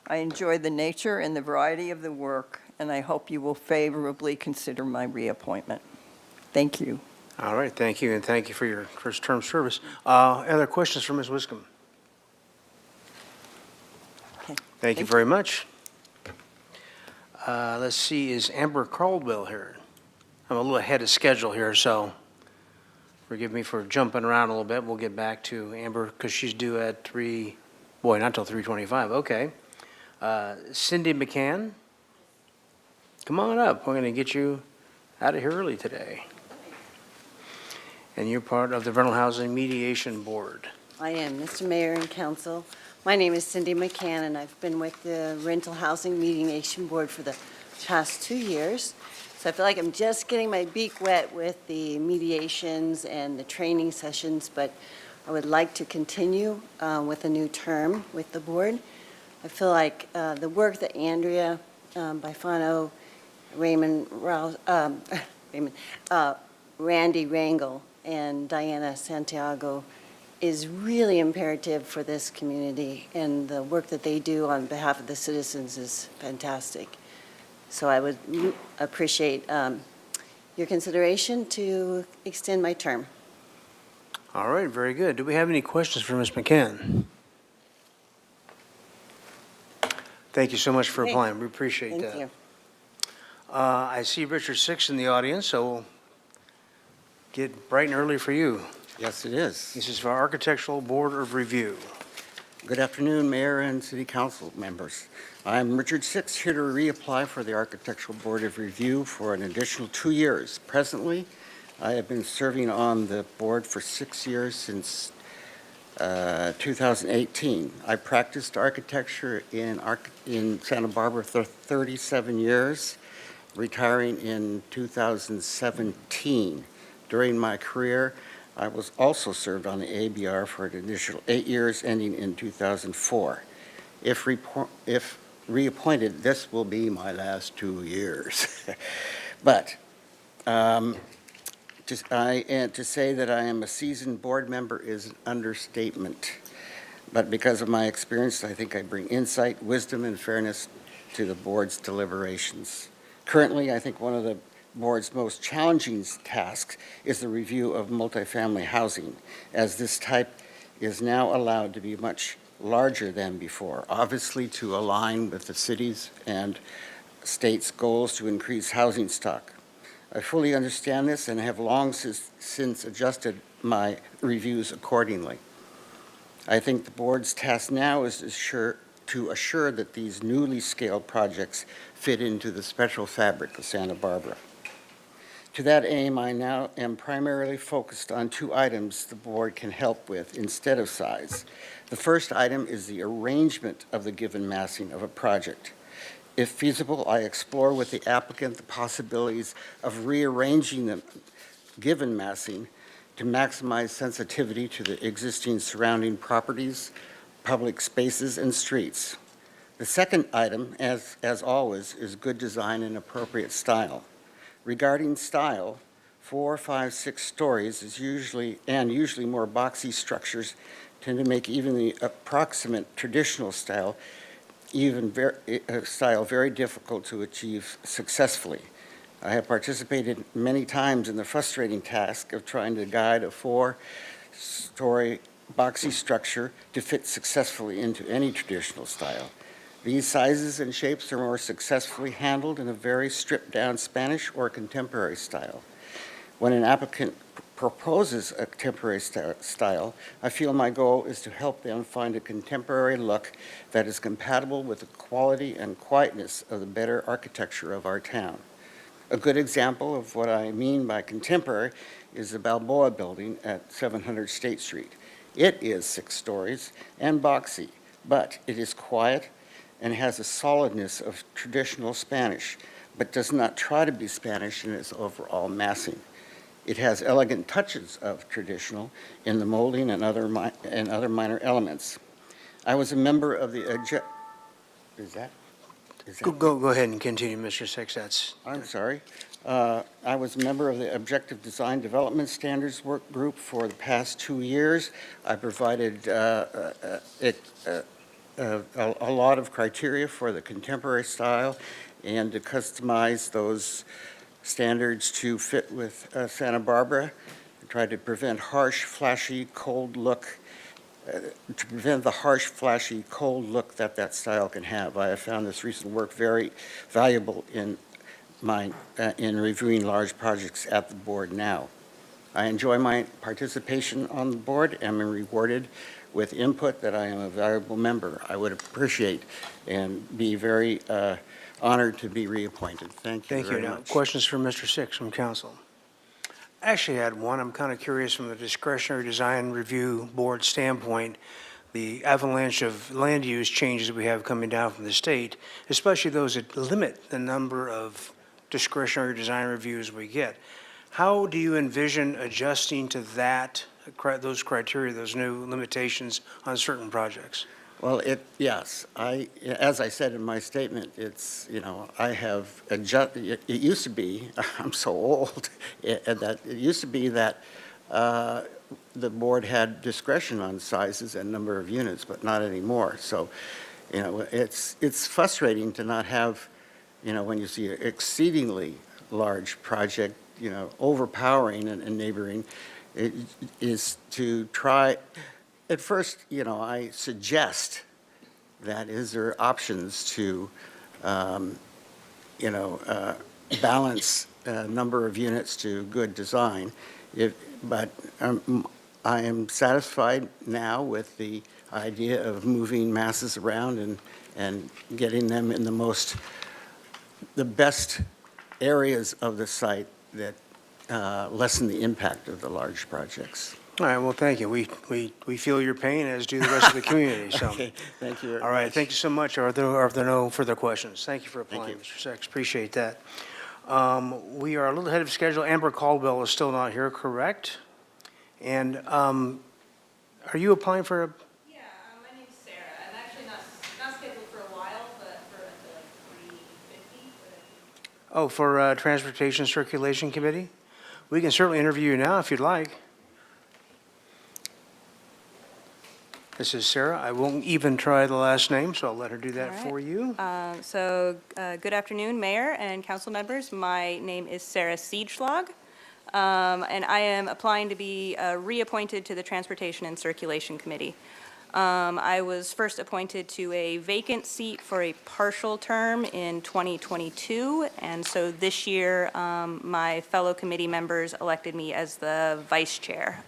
I enjoy the nature and the variety of the work, and I hope you will favorably consider my reappointment. Thank you. All right, thank you, and thank you for your first-term service. Other questions for Ms. Wiscombe? Okay. Thank you very much. Let's see, is Amber Caldwell here? I'm a little ahead of schedule here, so forgive me for jumping around a little bit. We'll get back to Amber because she's due at 3, boy, not till 3:25, okay. Cindy McCann, come on up. We're going to get you out of here early today. And you're part of the Rental Housing Mediation Board. I am, Mr. Mayor and Council. My name is Cindy McCann, and I've been with the Rental Housing Mediation Board for the past 2 years. So I feel like I'm just getting my beak wet with the mediations and the training sessions, but I would like to continue with a new term with the board. I feel like the work that Andrea Bifano, Randy Rangel, and Diana Santiago is really imperative for this community, and the work that they do on behalf of the citizens is fantastic. So I would appreciate your consideration to extend my term. All right, very good. Do we have any questions for Ms. McCann? Thank you so much for Okay. applying. We appreciate that. Thank you. I see Richard Six in the audience, so we'll get bright and early for you. Yes, it is. This is for Architectural Board of Review. Good afternoon, Mayor and City Council members. I'm Richard Six, here to reapply for the Architectural Board of Review for an additional 2 years. Presently, I have been serving on the board for 6 years since 2018. I practiced architecture in Santa Barbara for 37 years, retiring in 2017. During my career, I was also served on the ABR for an additional 8 years, ending in 2004. If reappointed, this will be my last 2 years. But to say that I am a seasoned board member is an understatement. But because of my experience, I think I bring insight, wisdom, and fairness to the board's deliberations. Currently, I think one of the board's most challenging tasks is the review of multifamily housing, as this type is now allowed to be much larger than before, obviously to align with the city's and state's goals to increase housing stock. I fully understand this and have long since adjusted my reviews accordingly. I think the board's task now is to assure that these newly scaled projects fit into the special fabric of Santa Barbara. To that aim, I now am primarily focused on 2 items the board can help with instead of size. The first item is the arrangement of the given massing of a project. If feasible, I explore with the applicant the possibilities of rearranging the given massing to maximize sensitivity to the existing surrounding properties, public spaces, and streets. The second item, as always, is good design and appropriate style. Regarding style, 4, 5, 6 stories is usually more boxy structures tend to make even the approximate traditional style very difficult to achieve successfully. I have participated many times in the frustrating task of trying to guide a 4-story boxy structure to fit successfully into any traditional style. These sizes and shapes are more successfully handled in a very stripped-down Spanish or contemporary style. When an applicant proposes a contemporary style, I feel my goal is to help them find a contemporary look that is compatible with the quality and quietness of the better architecture of our town. A good example of what I mean by contemporary is the Balboa Building at 700 State Street. It is 6 stories and boxy, but it is quiet and has a solidness of traditional Spanish, but does not try to be Spanish in its overall massing. It has elegant touches of traditional in the molding and other minor elements. I was a member of the Go ahead and continue, Mr. Six. I'm sorry. I was a member of the Objective Design Development Standards Work Group for the past 2 years. I provided a lot of criteria for the contemporary style and to customize those standards to fit with Santa Barbara. I tried to prevent harsh, flashy, cold look, to prevent the harsh, flashy, cold look that that style can have. I have found this recent work very valuable in reviewing large projects at the board now. I enjoy my participation on the board and am rewarded with input that I am a valuable member. I would appreciate and be very honored to be reappointed. Thank you very Now, much. questions for Mr. Six from council? I actually had one. I'm kind of curious from the Discretionary Design Review Board standpoint, the avalanche of land use changes we have coming down from the state, especially those that limit the number of discretionary design reviews we get. How do you envision adjusting to that, those criteria, those new limitations on certain projects? Well, yes, as I said in my statement, it's, I have adjusted, it used to be, I'm so old, that it used to be that the board had discretion on sizes and number of units, but not anymore. So, it's frustrating to not have, when you see an exceedingly large project, overpowering and neighboring, it is to try. At first, I suggest that is there options to, balance number of units to good design. But I am satisfied now with the idea of moving masses around and getting them in the best areas of the site that lessen the impact of the large projects. All right, well, thank you. We feel your pain, as do the rest of the community, so. Okay, thank you very All right, much. thank you so much. Are there no further questions? Thank you for applying, Thank Mr. Sachs. Appreciate that. We are a little ahead of schedule. Amber Caldwell is still not here, correct? And are you applying for a? Yeah, my name's Sarah. I'm actually not scheduled for a while, but for like 3:50. Oh, for Transportation Circulation Committee? We can certainly interview you now if you'd like. This is Sarah. I won't even try the last name, so I'll let her do that for you. Good afternoon, Mayor and council members. My name is Sarah Siedschlag, and I am applying to be reappointed to the Transportation and Circulation Committee. I was first appointed to a vacant seat for a partial term in 2022, and so this year my fellow committee members elected me as the vice chair.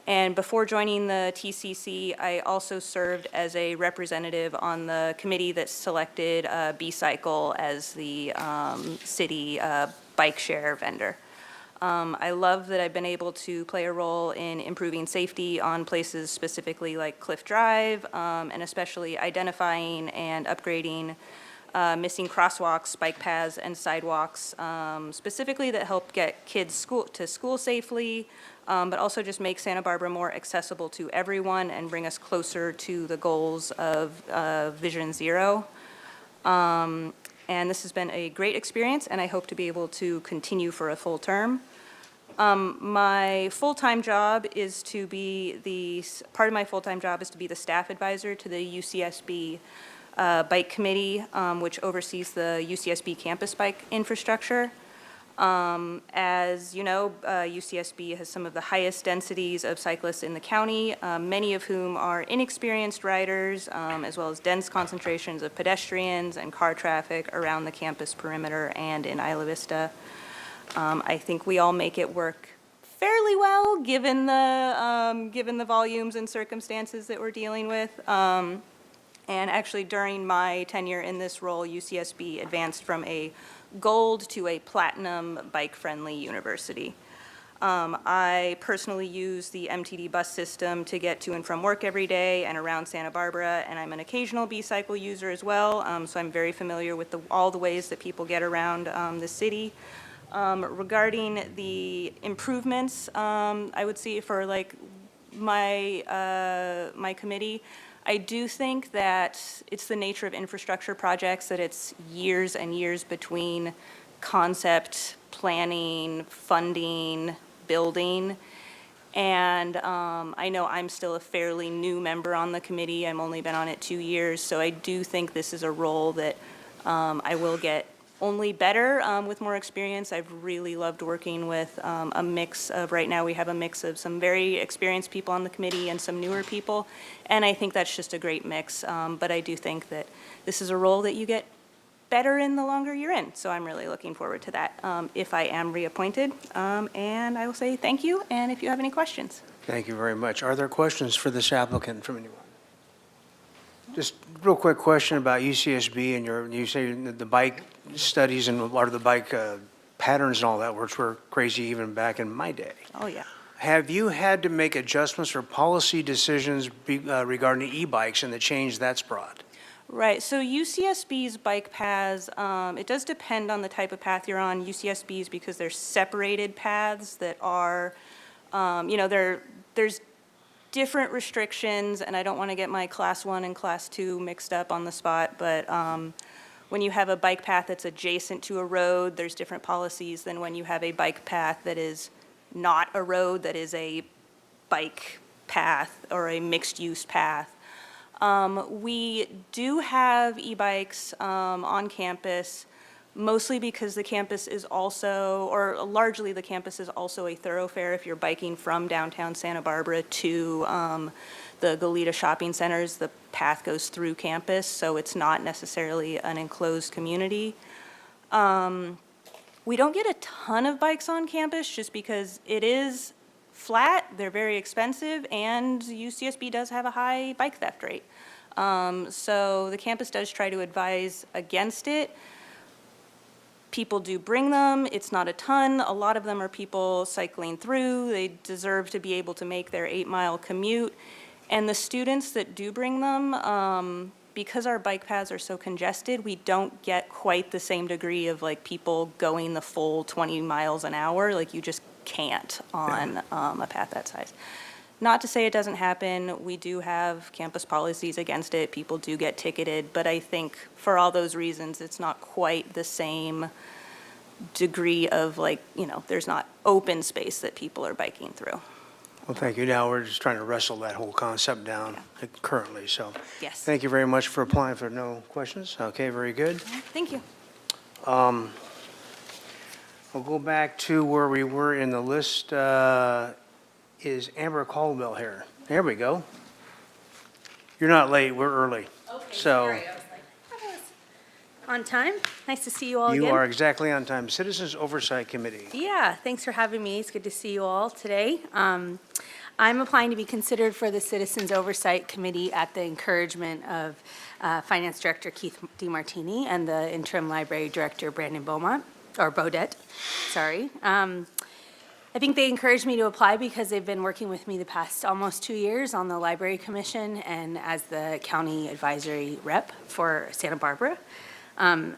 And before joining the TCC, I also served as a representative on the committee that selected B-Cycle as the city bike share vendor. I love that I've been able to play a role in improving safety on places specifically like Cliff Drive, and especially identifying and upgrading missing crosswalks, bike paths, and sidewalks, specifically that help get kids to school safely, but also just make Santa Barbara more accessible to everyone and bring us closer to the goals of Vision Zero. And this has been a great experience, and I hope to be able to continue for a full term. My full-time job is to be part of my full-time job is to be the staff advisor to the UCSB Bike Committee, which oversees the UCSB campus bike infrastructure. As you know, UCSB has some of the highest densities of cyclists in the county, many of whom are inexperienced riders, as well as dense concentrations of pedestrians and car traffic around the campus perimeter and in Isla Vista. I think we all make it work fairly well, given the volumes and circumstances that we're dealing with. And actually, during my tenure in this role, UCSB advanced from a gold to a platinum bike-friendly university. I personally use the MTD bus system to get to and from work every day and around Santa Barbara, and I'm an occasional B-Cycle user as well, so I'm very familiar with all the ways that people get around the city. Regarding the improvements, I would see for like my committee, I do think that it's the nature of infrastructure projects that it's years and years between concept, planning, funding, building. And I know I'm still a fairly new member on the committee. I've only been on it 2 years, so I do think this is a role that I will get only better with more experience. I've really loved working with a mix of, right now we have a mix of some very experienced people on the committee and some newer people, and I think that's just a great mix. But I do think that this is a role that you get better in the longer you're in, so I'm really looking forward to that if I am reappointed. And I will say thank you, and if you have any questions. Thank you very much. Are there questions for this applicant from anyone? Just real quick question about UCSB and you say the bike studies and a lot of the bike patterns and all that, which were crazy even back in my day. Oh, yeah. Have you had to make adjustments or policy decisions regarding e-bikes and the change that's brought? Right, so UCSB's bike paths, it does depend on the type of path you're on. UCSB's, because they're separated paths that are, there's different restrictions, and I don't want to get my Class 1 and Class 2 mixed up on the spot, but when you have a bike path that's adjacent to a road, there's different policies than when you have a bike path that is not a road, that is a bike path or a mixed-use path. We do have e-bikes on campus, mostly because the campus is also, or largely the campus is also a thoroughfare if you're biking from downtown Santa Barbara to the Goleta shopping centers. The path goes through campus, so it's not necessarily an enclosed community. We don't get a ton of bikes on campus just because it is flat, they're very expensive, and UCSB does have a high bike theft rate. So the campus does try to advise against it. People do bring them. It's not a ton. A lot of them are people cycling through. They deserve to be able to make their 8-mile commute. And the students that do bring them, because our bike paths are so congested, we don't get quite the same degree of like people going the full 20 miles an hour. Like you just can't on a path that size. Not to say it doesn't happen. We do have campus policies against it. People do get ticketed, but I think for all those reasons, it's not quite the same degree of there's not open space that people are biking through. Well, thank you. Now we're just trying to wrestle that whole concept down currently, so. Yes. Thank you very much for applying. For no questions. Okay, very good. Thank you. We'll go back to where we were in the list. Is Amber Caldwell here? There we go. You're not late, we're early. Okay, So sorry, I was like, I was on time. Nice to see you all again. you are exactly on time. Citizens Oversight Committee. Yeah, thanks for having me. It's good to see you all today. I'm applying to be considered for the Citizens Oversight Committee at the encouragement of Finance Director Keith DeMartini and the Interim Library Director Brandon Baudet, sorry. I think they encouraged me to apply because they've been working with me the past almost 2 years on the Library Commission and as the county advisory rep for Santa Barbara. In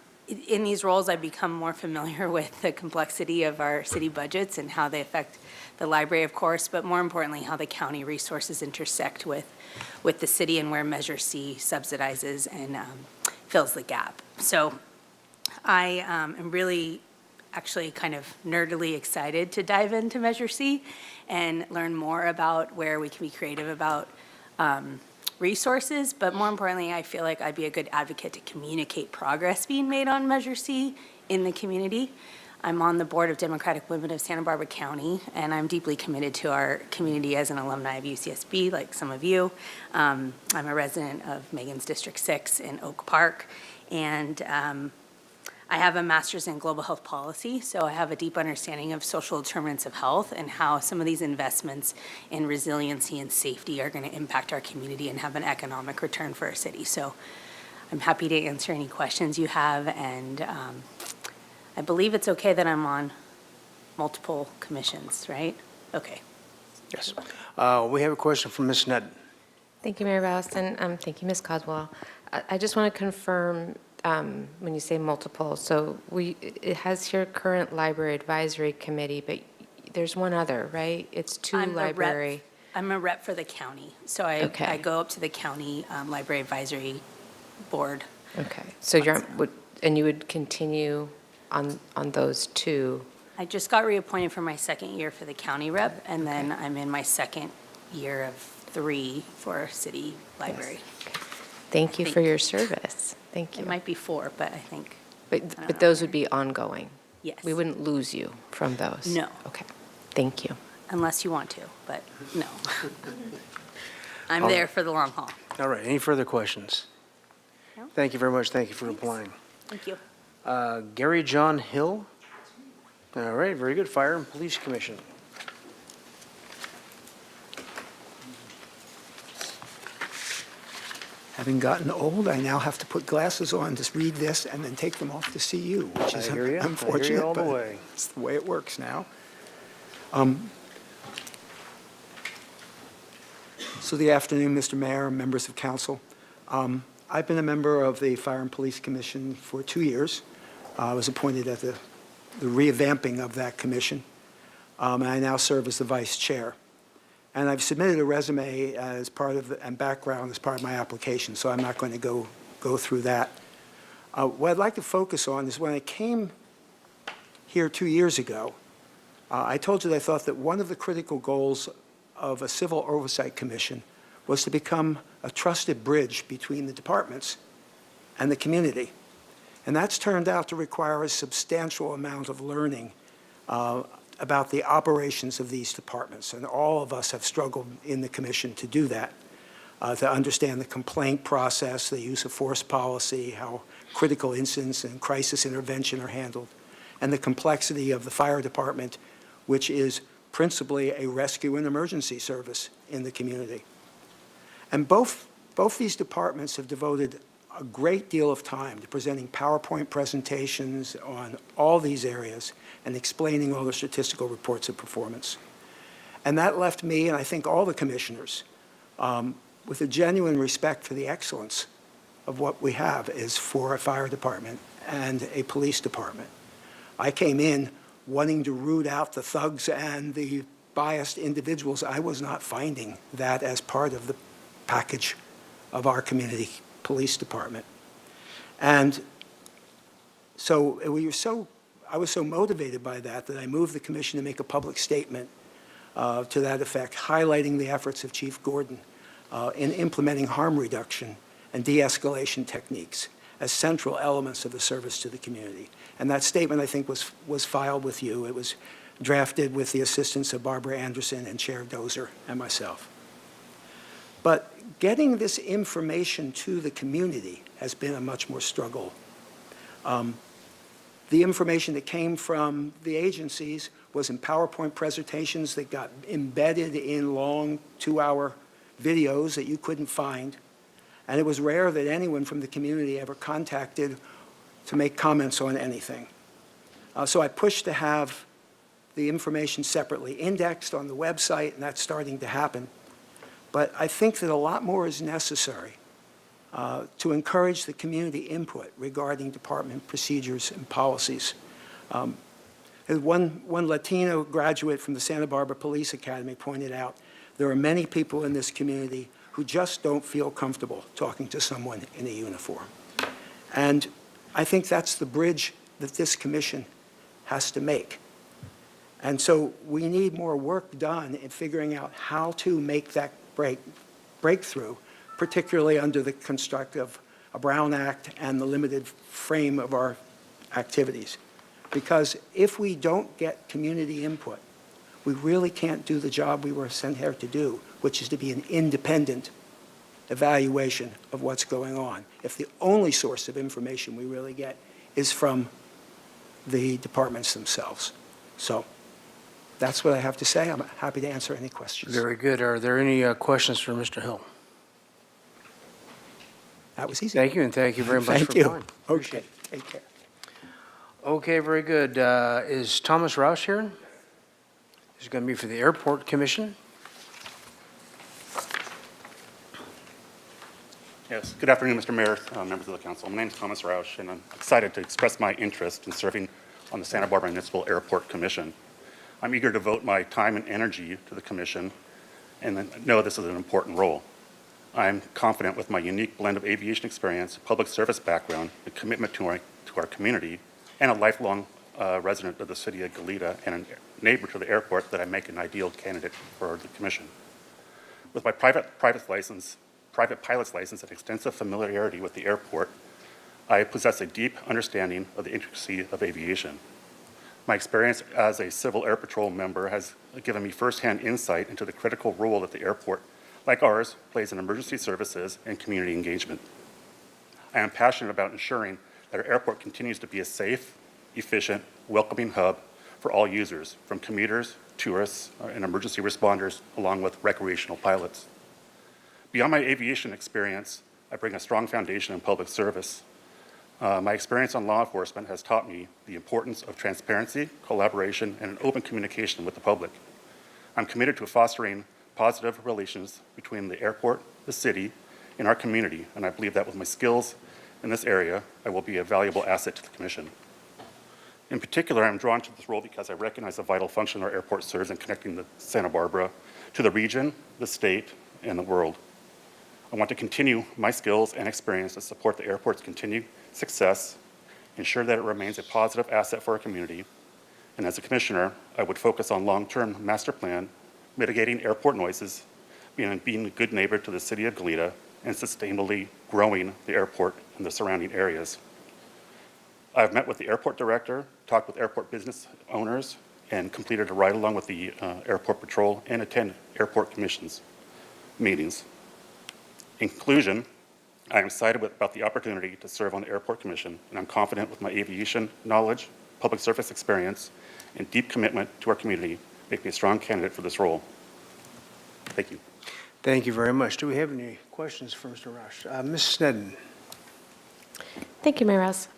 these roles, I've become more familiar with the complexity of our city budgets and how they affect the library, of course, but more importantly, how the county resources intersect with the city and where Measure C subsidizes and fills the gap. So I am really actually kind of nerdily excited to dive into Measure C and learn more about where we can be creative about resources, but more importantly, I feel like I'd be a good advocate to communicate progress being made on Measure C in the community. I'm on the board of Democratic Women of Santa Barbara County, and I'm deeply committed to our community as an alumni of UCSB, like some of you. I'm a resident of Megan's District 6 in Oak Park, and I have a master's in global health policy, so I have a deep understanding of social determinants of health and how some of these investments in resiliency and safety are going to impact our community and have an economic return for our city. So I'm happy to answer any questions you have, and I believe it's okay that I'm on multiple commissions, right? Okay. Yes. We have a question from Ms. Nutt. Thank you, Mayor Rouse, and thank you, Ms. Coswell. I just want to confirm when you say multiple, so it has here current library advisory committee, but there's one other, right? It's two library. I'm a rep for the county, so I go up to the county library advisory board. Okay, so and you would continue on those two? I just got reappointed for my second year for the county rep, and then I'm in my second year of 3 for city library. Thank you for your service. Thank you. It might be 4, but I think, But those would be ongoing? yes. We wouldn't lose you from those? No. Okay, thank you. Unless you want to, but no. I'm there for the long haul. All right, any further questions? No. Thank you very much. Thank you for Thanks. applying. Thank you. Gary John Hill. All right, very good. Fire and Police Commission. Having gotten old, I now have to put glasses on to read this and then take them off to see you, which is I hear you. I hear you unfortunate, all the but way. it's the way it works now. So the afternoon, Mr. Mayor, members of council. I've been a member of the Fire and Police Commission for 2 years. I was appointed at the revamping of that commission, and I now serve as the vice chair. And I've submitted a resume as part of, and background as part of my application, so I'm not going to go through that. What I'd like to focus on is when I came here 2 years ago, I told you that I thought that one of the critical goals of a civil oversight commission was to become a trusted bridge between the departments and the community. And that's turned out to require a substantial amount of learning about the operations of these departments. And all of us have struggled in the commission to do that, to understand the complaint process, the use of force policy, how critical incidents and crisis intervention are handled, and the complexity of the fire department, which is principally a rescue and emergency service in the community. And both these departments have devoted a great deal of time to presenting PowerPoint presentations on all these areas and explaining all the statistical reports of performance. And that left me, and I think all the commissioners, with a genuine respect for the excellence of what we have is for a fire department and a police department. I came in wanting to root out the thugs and the biased individuals. I was not finding that as part of the package of our community police department. And so I was so motivated by that I moved the commission to make a public statement to that effect, highlighting the efforts of Chief Gordon in implementing harm reduction and de-escalation techniques as central elements of the service to the community. And that statement, I think, was filed with you. It was drafted with the assistance of Barbara Anderson and Chair Dozer and myself. But getting this information to the community has been a much more struggle. The information that came from the agencies was in PowerPoint presentations that got embedded in long 2-hour videos that you couldn't find. And it was rare that anyone from the community ever contacted to make comments on anything. So I pushed to have the information separately indexed on the website, and that's starting to happen. But I think that a lot more is necessary to encourage the community input regarding department procedures and policies. One Latino graduate from the Santa Barbara Police Academy pointed out, there are many people in this community who just don't feel comfortable talking to someone in a uniform. And I think that's the bridge that this commission has to make. And so we need more work done in figuring out how to make that breakthrough, particularly under the construct of a Brown Act and the limited frame of our activities. Because if we don't get community input, we really can't do the job we were sent here to do, which is to be an independent evaluation of what's going on. If the only source of information we really get is from the departments themselves. So that's what I have to say. I'm happy to answer any questions. Very good. Are there any questions for Mr. Hill? That was easy. Thank you, and thank you very much Thank for you. applying. Appreciate Okay, take care. Okay, very good. Is Thomas Roush here? He's going to be for the Airport Commission. Yes, good afternoon, Mr. Mayor, members of the council. My name is Thomas Roush, and I'm excited to express my interest in serving on the Santa Barbara Municipal Airport Commission. I'm eager to devote my time and energy to the commission, and I know this is an important role. I'm confident with my unique blend of aviation experience, public service background, and commitment to our community, and a lifelong resident of the city of Goleta and a neighbor to the airport, that I make an ideal candidate for the commission. With my private pilot's license and extensive familiarity with the airport, I possess a deep understanding of the intricacy of aviation. My experience as a Civil Air Patrol member has given me firsthand insight into the critical role that the airport, like ours, plays in emergency services and community engagement. I am passionate about ensuring that our airport continues to be a safe, efficient, welcoming hub for all users, from commuters, tourists, and emergency responders, along with recreational pilots. Beyond my aviation experience, I bring a strong foundation in public service. My experience on law enforcement has taught me the importance of transparency, collaboration, and an open communication with the public. I'm committed to fostering positive relations between the airport, the city, and our community, and I believe that with my skills in this area, I will be a valuable asset to the Commission. In particular, I'm drawn to this role because I recognize the vital function our airport serves in connecting the Santa Barbara to the region, the state, and the world. I want to continue my skills and experience to support the airport's continued success, ensure that it remains a positive asset for our community, and as a commissioner, I would focus on long-term master plan, mitigating airport noises, being a good neighbor to the city of Goleta, and sustainably growing the airport and the surrounding areas. I've met with the airport director, talked with airport business owners, and completed a ride-along with the airport patrol and attend airport commissions meetings. In conclusion, I am excited about the opportunity to serve on the Airport Commission, and I'm confident with my aviation knowledge, public service experience, and deep commitment to our community make me a strong candidate for this role. Thank you. Thank you very much. Do we have any questions for Mr. Roush? Ms. Sneddon. Thank you, Mayor Rouse.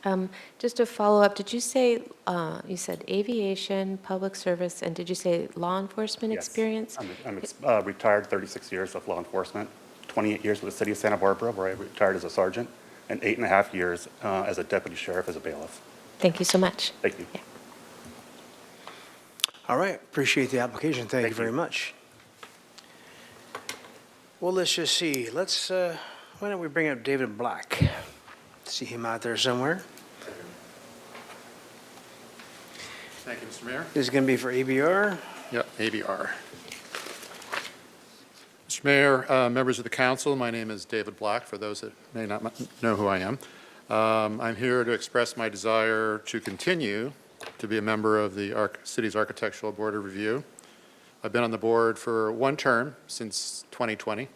Just to follow up, did you say, you said aviation, public service, and did you say law enforcement Yes. experience? I'm retired, 36 years of law enforcement, 28 years with the city of Santa Barbara, where I retired as a sergeant, and 8.5 years as a deputy sheriff as a bailiff. Thank you so much. Thank you. Yeah. All right, appreciate the application. Thank you very much. Well, let's just see. Why don't we bring up David Black? See him out there somewhere. Thank you, Mr. Mayor. This is going to be for ABR. Yep, ABR. Mr. Mayor, members of the council, my name is David Black, for those that may not know who I am. I'm here to express my desire to continue to be a member of the city's Architectural Board of Review. I've been on the board for one term since 2020.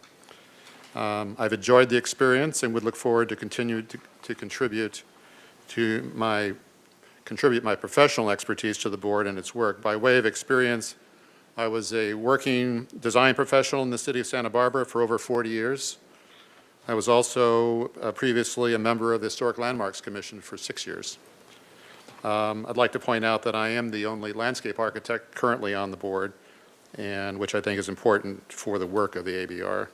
I've enjoyed the experience and would look forward to continue to contribute my professional expertise to the board and its work. By way of experience, I was a working design professional in the city of Santa Barbara for over 40 years. I was also previously a member of the Historic Landmarks Commission for 6 years. I'd like to point out that I am the only landscape architect currently on the board, and which I think is important for the work of the ABR.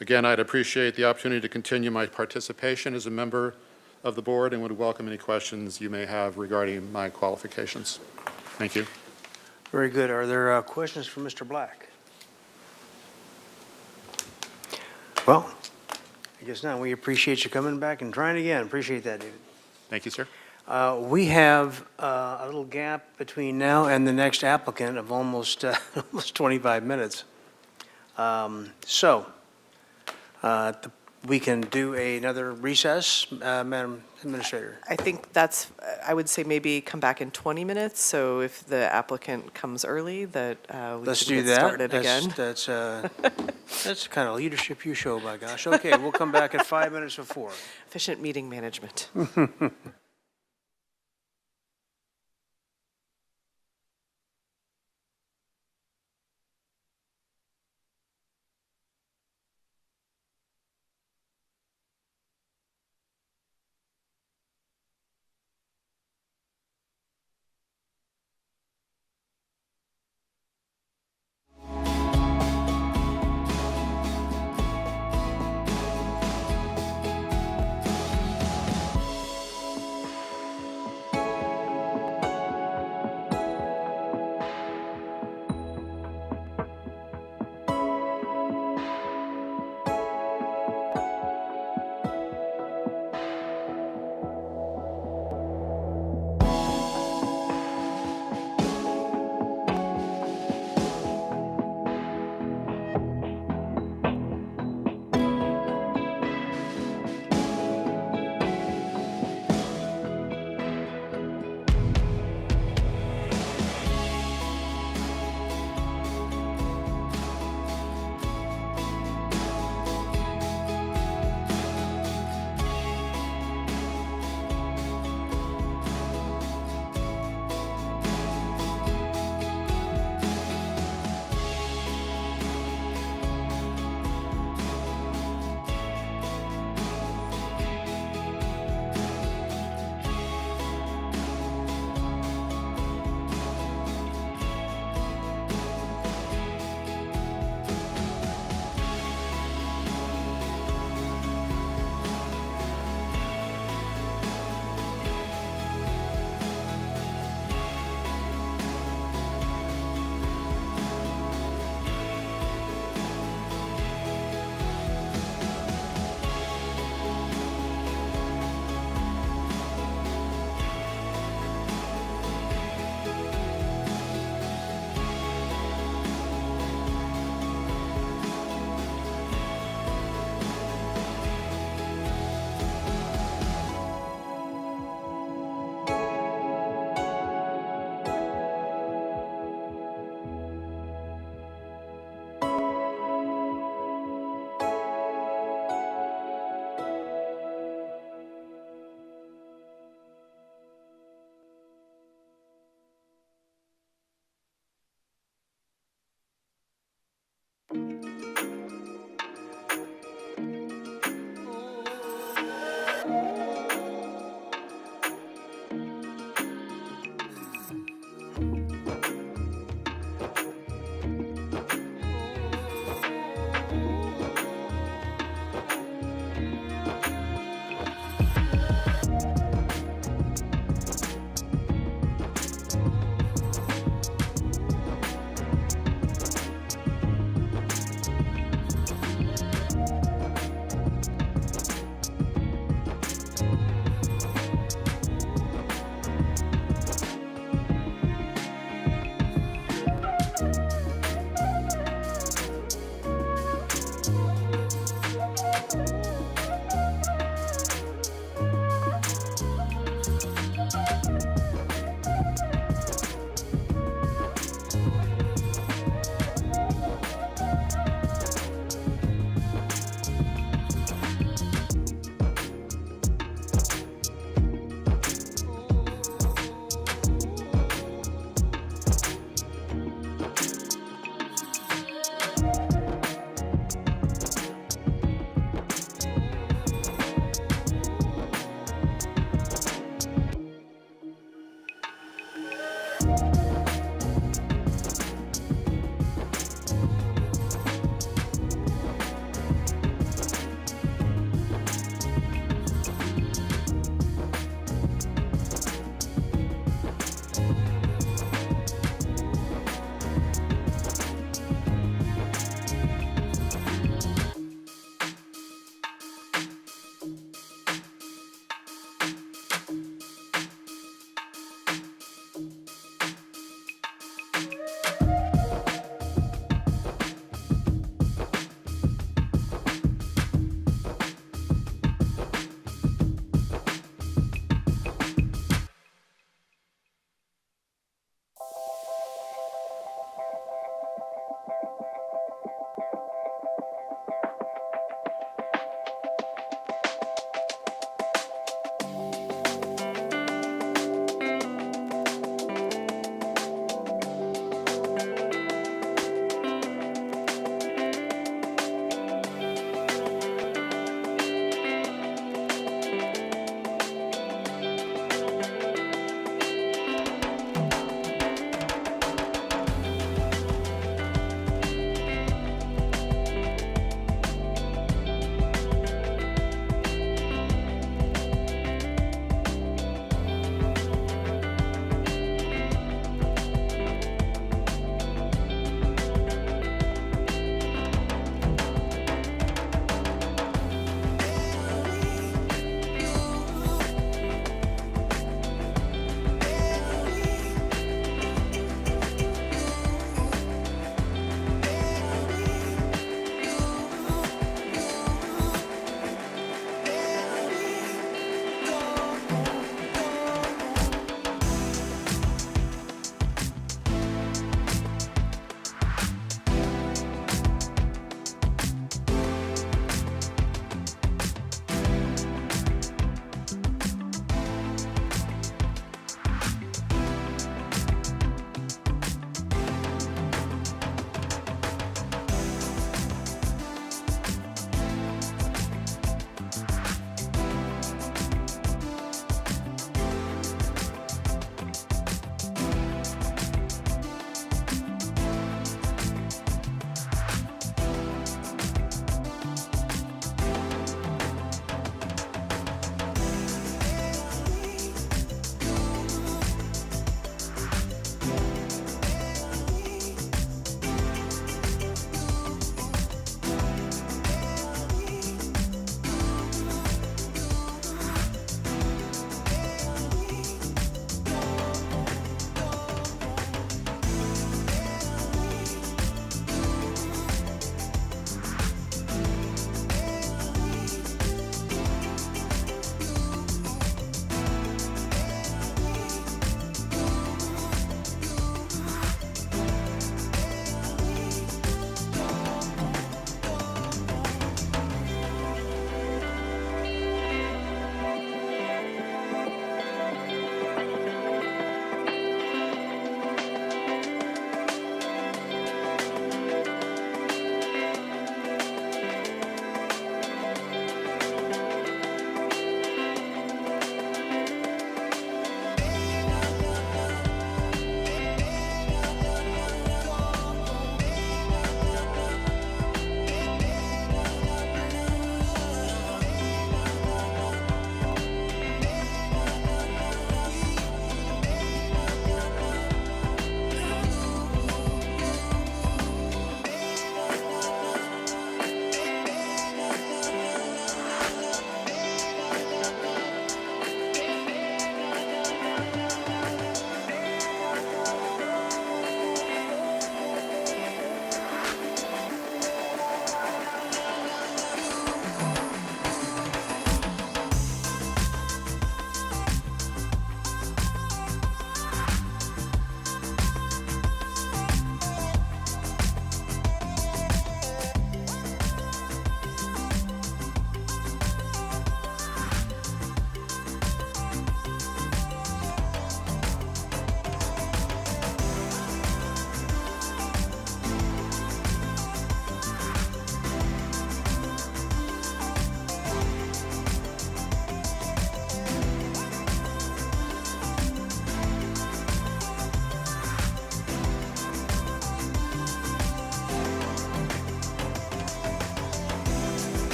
Again, I'd appreciate the opportunity to continue my participation as a member of the board and would welcome any questions you may have regarding my qualifications. Thank you. Very good. Are there questions for Mr. Black? Well, I guess not. We appreciate you coming back and trying again. Appreciate that, David. Thank you, sir. We have a little gap between now and the next applicant of almost 25 minutes. We can do another recess, Madam Administrator. I think I would say maybe come back in 20 minutes, so if the applicant comes early, that we Let's can do get that. started again. That's the kind of leadership you show, by gosh. Okay, we'll come back at 5 minutes before. Efficient meeting management.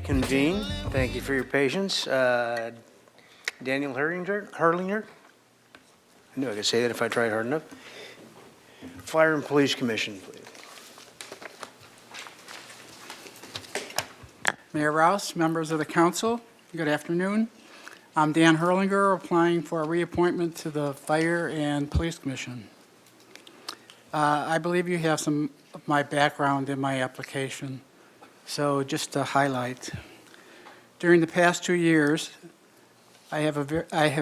convene. Thank you for your patience. Daniel Hurlinger? I knew I could say that if I tried hard enough. Fire and Police Commission, please. Mayor Rouse, members of the council, good afternoon. I'm Dan Hurlinger, applying for a reappointment to the Fire and Police Commission. I believe you have some of my background in my application, so just to highlight. During the past 2 years, I have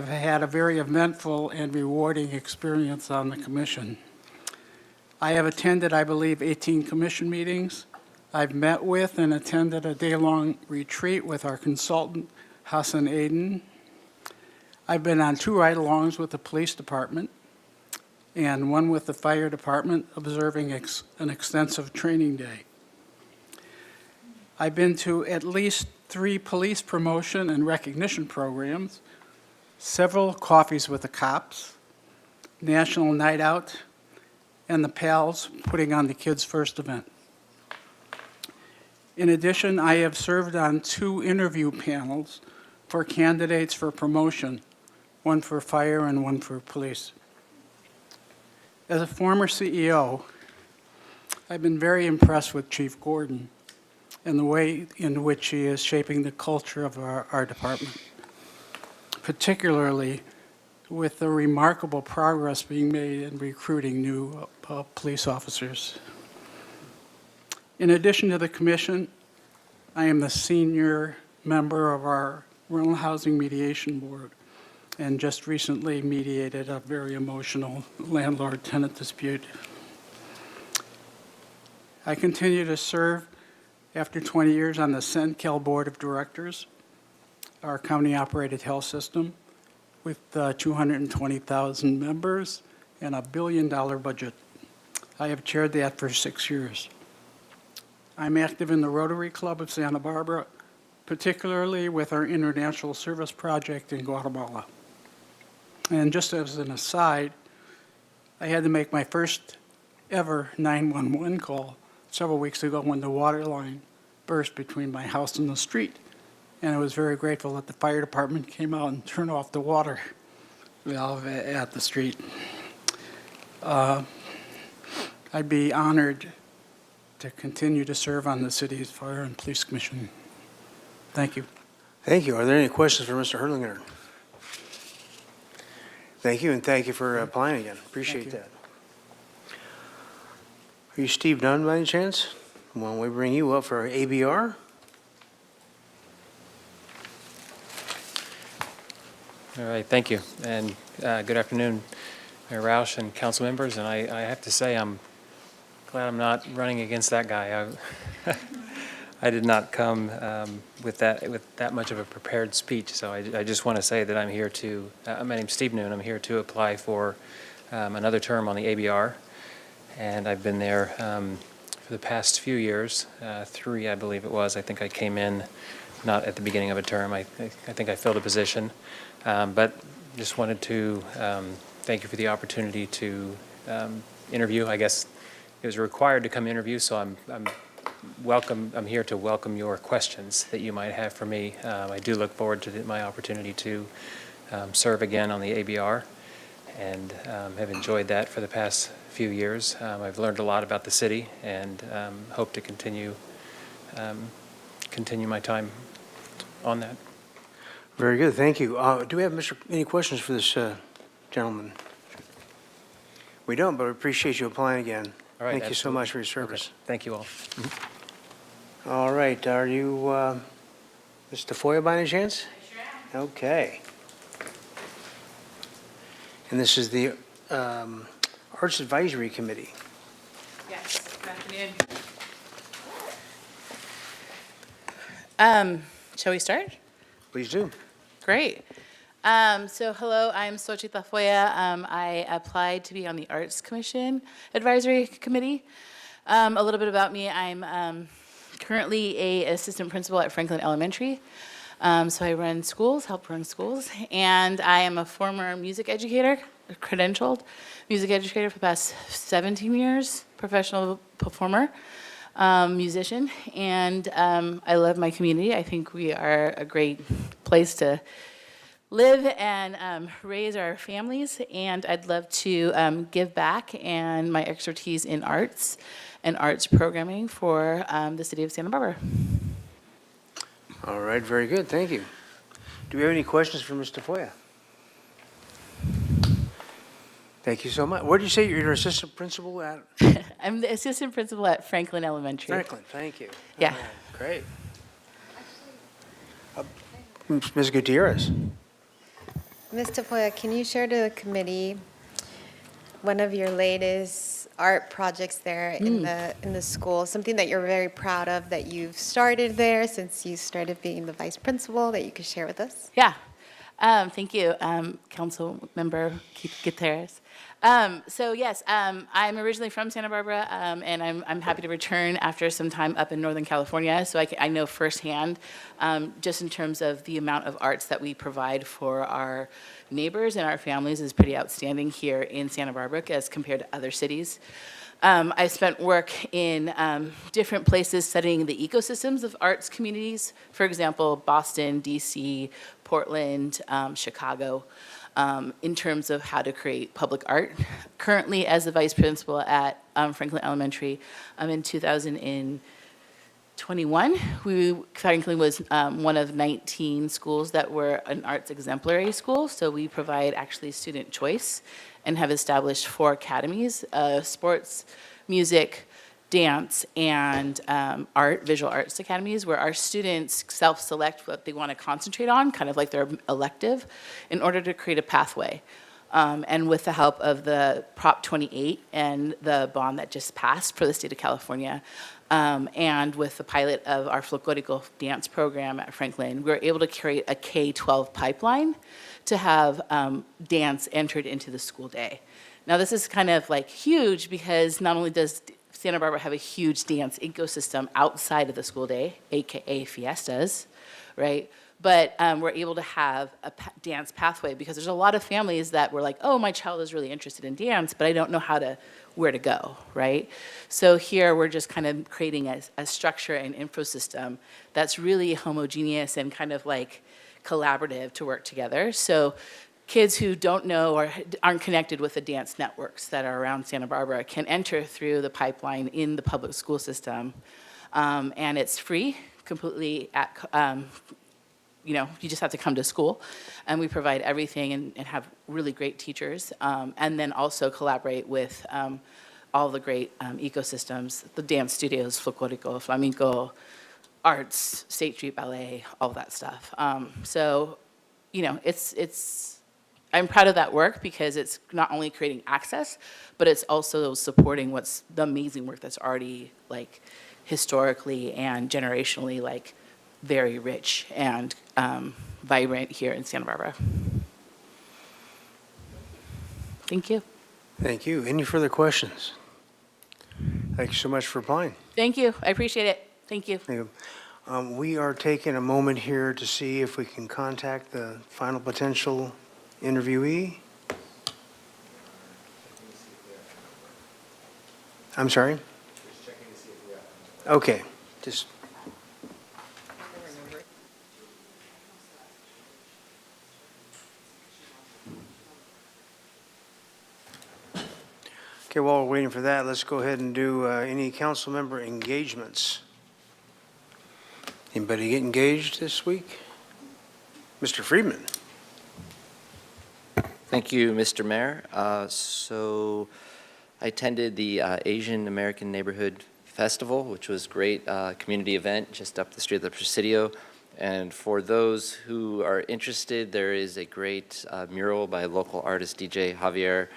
had a very eventful and rewarding experience on the commission. I have attended, I believe, 18 commission meetings. I've met with and attended a day-long retreat with our consultant, Hassan Aden. I've been on 2 ride-alongs with the police department and one with the fire department, observing an extensive training day. I've been to at least 3 police promotion and recognition programs, several coffees with the cops, National Night Out, and the PALs putting on the Kids First event. In addition, I have served on 2 interview panels for candidates for promotion, one for fire and one for police. As a former CEO, I've been very impressed with Chief Gordon and the way in which he is shaping the culture of our department, particularly with the remarkable progress being made in recruiting new police officers. In addition to the commission, I am the senior member of our Rental Housing Mediation Board and just recently mediated a very emotional landlord-tenant dispute. I continue to serve after 20 years on the Senkel Board of Directors, our county-operated health system, with 220,000 members and a $1 billion budget. I have chaired that for 6 years. I'm active in the Rotary Club of Santa Barbara, particularly with our International Service Project in Guatemala. And just as an aside, I had to make my first ever 911 call several weeks ago when the water line burst between my house and the street. And I was very grateful that the fire department came out and turned off the water valve at the street. I'd be honored to continue to serve on the city's Fire and Police Commission. Thank you. Thank you. Are there any questions for Mr. Hurlinger? Thank you, and thank you for applying again. Appreciate that. Are you Steve Dunn by any chance? Why don't we bring you up for our ABR? All right, thank you, and good afternoon, Mayor Roush and council members. And I have to say, I'm glad I'm not running against that guy. I did not come with that much of a prepared speech, so I just want to say that I'm here to. My name's Steve Noon. I'm here to apply for another term on the ABR, and I've been there for the past few years, 3, I believe it was. I think I came in not at the beginning of a term. I think I filled a position. But just wanted to thank you for the opportunity to interview. I guess it was required to come interview, so I'm here to welcome your questions that you might have for me. I do look forward to my opportunity to serve again on the ABR, and have enjoyed that for the past few years. I've learned a lot about the city, and hope to continue my time on that. Very good, thank you. Do we have any questions for this gentleman? We don't, but we appreciate you applying again. All right, Thank you so much for your service. Okay. Thank you all. All right, are you Mr. Foya by any chance? I sure am. Okay. And this is the Arts Advisory Committee. Yes, good afternoon. Shall we start? Please do. Great. So hello, I'm Xochitl Foya. I applied to be on the Arts Commission Advisory Committee. A little bit about me, I'm currently an assistant principal at Franklin Elementary. So I run schools, help run schools, and I am a former music educator, a credentialed music educator for the past 17 years, professional performer. musician, and I love my community. I think we are a great place to live and raise our families, and I'd love to give back and my expertise in arts and arts programming for the city of Santa Barbara. All right, very good, thank you. Do we have any questions for Ms. Tafoya? Thank you so much. Where did you say you're an assistant principal at? I'm the assistant principal at Franklin Elementary. Franklin, thank you. Yeah. All right, great. Ms. Gutierrez? Ms. Tafoya, can you share to the committee one of your latest art projects there in the school, something that you're very proud of that you've started there since you started being the vice principal that you could share with us? Yeah. Thank you, Council Member Keith Gutierrez. So yes, I'm originally from Santa Barbara, and I'm happy to return after some time up in Northern California. So I know firsthand, just in terms of the amount of arts that we provide for our neighbors and our families is pretty outstanding here in Santa Barbara as compared to other cities. I spent work in different places studying the ecosystems of arts communities. For example, Boston, DC, Portland, Chicago, in terms of how to create public art. Currently, as the vice principal at Franklin Elementary, in 2021, Franklin was one of 19 schools that were an arts exemplary school. So we provide actually student choice and have established 4 academies, sports, music, dance, and visual arts academies, where our students self-select what they want to concentrate on, kind of like their elective, in order to create a pathway. And with the help of the Prop 28 and the bond that just passed for the state of California, and with the pilot of our folklorico dance program at Franklin, we were able to create a K-12 pipeline to have dance entered into the school day. Now, this is kind of like huge because not only does Santa Barbara have a huge dance ecosystem outside of the school day, AKA fiestas, right? But we're able to have a dance pathway because there's a lot of families that were like, oh, my child is really interested in dance, but I don't know where to go, right? So here we're just kind of creating a structure and info system that's really homogeneous and kind of like collaborative to work together. So kids who don't know or aren't connected with the dance networks that are around Santa Barbara can enter through the pipeline in the public school system. And it's free, completely you just have to come to school. And we provide everything and have really great teachers. And then also collaborate with all the great ecosystems, the dance studios, folklorico, flamenco, arts, State Street Ballet, all that stuff. So, I'm proud of that work because it's not only creating access, but it's also supporting what's the amazing work that's already like historically and generationally like very rich and vibrant here in Santa Barbara. Thank you. Thank you. Any further questions? Thank you so much for applying. Thank you. I appreciate it. Thank you. Thank you. We are taking a moment here to see if we can contact the final potential interviewee. I'm sorry? Okay, just. Okay, while we're waiting for that, let's go ahead and do any council member engagements. Anybody get engaged this week? Mr. Friedman. Thank you, Mr. Mayor. So I attended the Asian American Neighborhood Festival, which was a great community event just up the street of the Presidio. And for those who are interested, there is a great mural by local artist DJ Javier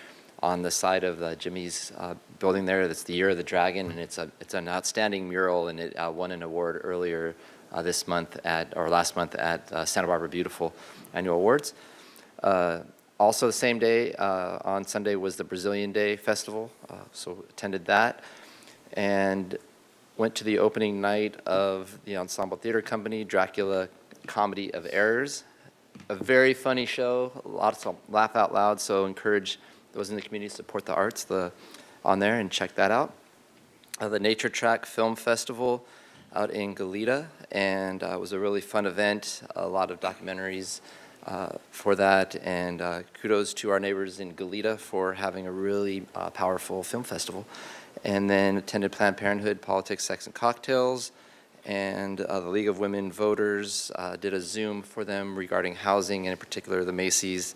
on the side of Jimmy's building there. That's the Year of the Dragon, and it's an outstanding mural, and it won an award earlier last month at Santa Barbara Beautiful Annual Awards. Also the same day, on Sunday, was the Brazilian Day Festival, so attended that, and went to the opening night of the Ensemble Theater Company, Dracula Comedy of Errors. A very funny show, lots of laugh out loud, so encourage those in the community to support the arts on there and check that out. the Nature Track Film Festival out in Goleta, and it was a really fun event, a lot of documentaries for that, and kudos to our neighbors in Goleta for having a really powerful film festival. And then attended Planned Parenthood Politics, Sex, and Cocktails, and the League of Women Voters did a Zoom for them regarding housing, and in particular the Macy's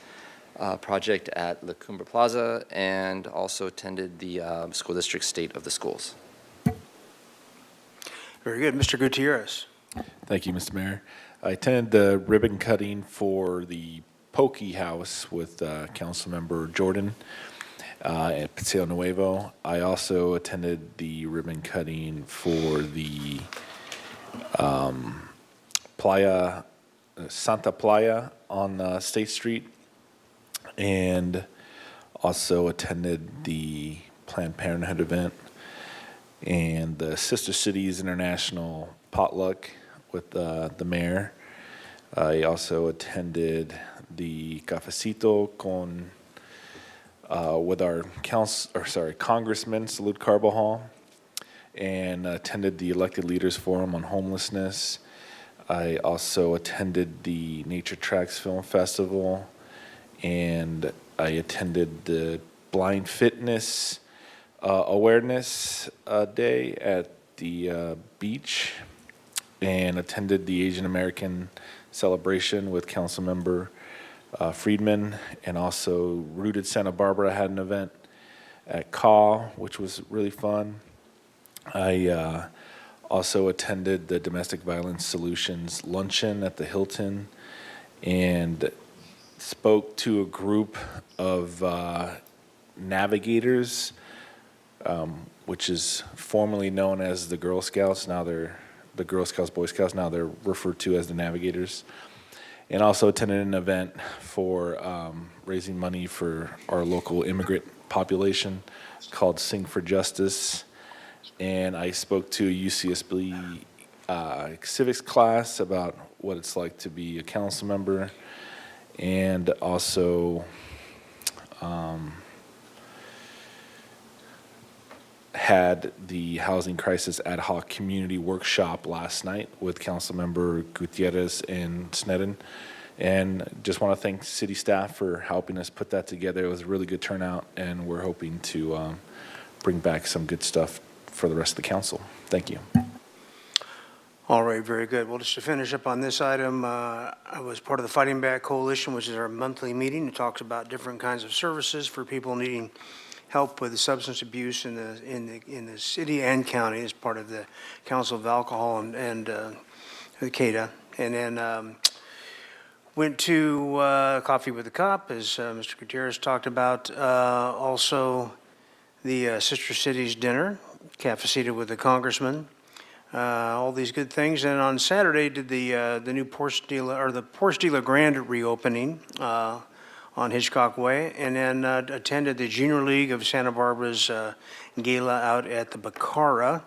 project at La Cumbre Plaza, and also attended the school district State of the Schools. Very good. Mr. Gutierrez. Thank you, Mr. Mayor. I attended the ribbon cutting for the Pokey House with Councilmember Jordan at Paseo Nuevo. I also attended the ribbon cutting for the Playa, Santa Playa on State Street, and also attended the Planned Parenthood event and the Sister Cities International potluck with the mayor. I also attended the cafecito con with our Congressman Salud Carbajal, and attended the Elected Leaders Forum on Homelessness. I also attended the Nature Tracks Film Festival, and I attended the Blind Fitness Awareness Day at the beach, and attended the Asian American celebration with Councilmember Friedman, and also Rooted Santa Barbara had an event at CAW, which was really fun. I also attended the Domestic Violence Solutions Luncheon at the Hilton, and spoke to a group of navigators, which is formerly known as the Girl Scouts. Now they're the Girl Scouts, Boy Scouts. Now they're referred to as the Navigators. And also attended an event for raising money for our local immigrant population called Sing for Justice. And I spoke to a UCSB civics class about what it's like to be a council member, and also had the Housing Crisis Ad Hoc Community Workshop last night with Councilmember Gutierrez and Sneddon. And just want to thank city staff for helping us put that together. It was a really good turnout, and we're hoping to bring back some good stuff for the rest of the council. Thank you. All right, very good. Well, just to finish up on this item, I was part of the Fighting Back Coalition, which is our monthly meeting. It talks about different kinds of services for people needing help with substance abuse in the city and county as part of the Council of Alcohol and the CADA. And then went to Coffee with the Cop, as Mr. Gutierrez talked about. Also, the Sister Cities dinner, cafecito with the congressman. All these good things. And on Saturday, did the new Porsche dealer, or the Porsche dealer grand reopening on Hitchcock Way, and then attended the Junior League of Santa Barbara's gala out at the Bacara.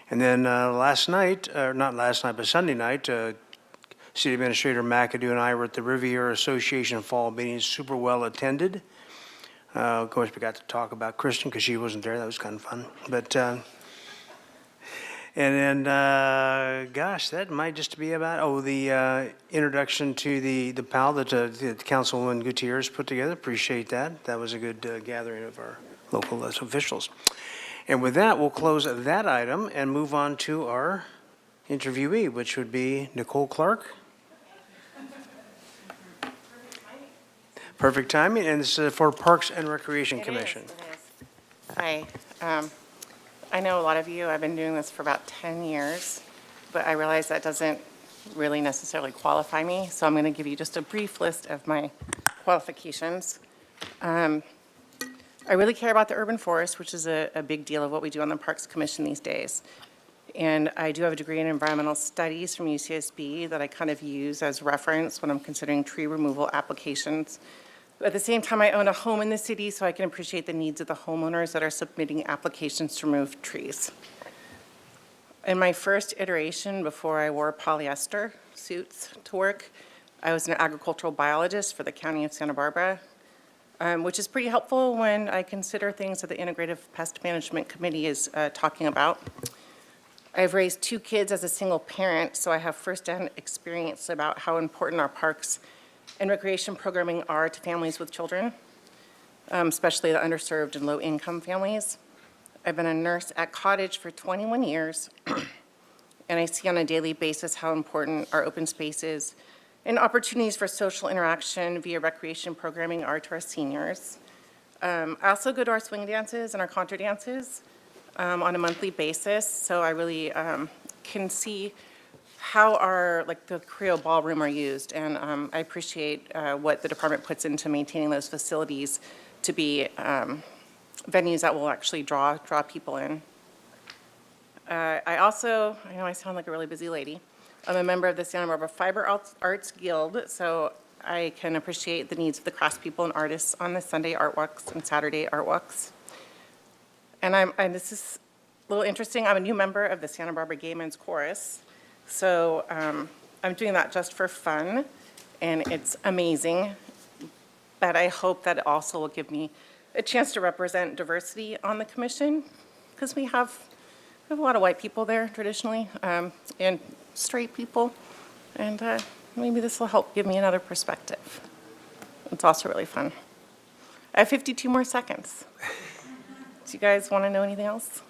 And then last night, not last night, but Sunday night, City Administrator McAdoo and I were at the Riviera Association Fall meeting, super well attended. Of course, we got to talk about Kristen because she wasn't there. That was kind of fun. But and then, gosh, that might just be about, the introduction to the PAL that Councilwoman Gutierrez put together. Appreciate that. That was a good gathering of our local officials. And with that, we'll close that item and move on to our interviewee, which would be Nicole Clark. Perfect timing, and this is for Parks and Recreation Commission. Hi. I know a lot of you, I've been doing this for about 10 years, but I realize that doesn't really necessarily qualify me, so I'm going to give you just a brief list of my qualifications. I really care about the urban forest, which is a big deal of what we do on the Parks Commission these days. And I do have a degree in environmental studies from UCSB that I kind of use as reference when I'm considering tree removal applications. At the same time, I own a home in the city, so I can appreciate the needs of the homeowners that are submitting applications to remove trees. In my first iteration, before I wore polyester suits to work, I was an agricultural biologist for the County of Santa Barbara. which is pretty helpful when I consider things that the Integrative Pest Management Committee is talking about. I've raised 2 kids as a single parent, so I have firsthand experience about how important our parks and recreation programming are to families with children, especially the underserved and low-income families. I've been a nurse at Cottage for 21 years, and I see on a daily basis how important our open spaces and opportunities for social interaction via recreation programming are to our seniors. I also go to our swing dances and our contra dances on a monthly basis, so I really can see how the Creole ballroom are used, and I appreciate what the department puts into maintaining those facilities to be venues that will actually draw people in. I know I sound like a really busy lady. I'm a member of the Santa Barbara Fiber Arts Guild, so I can appreciate the needs of the craftspeople and artists on the Sunday art walks and Saturday art walks. And this is a little interesting, I'm a new member of the Santa Barbara Gay Men's Chorus, so I'm doing that just for fun, and it's amazing. But I hope that it also will give me a chance to represent diversity on the commission, because we have a lot of white people there traditionally, and straight people, and maybe this will help give me another perspective. It's also really fun. I have 52 more seconds. Do you guys want to know anything else?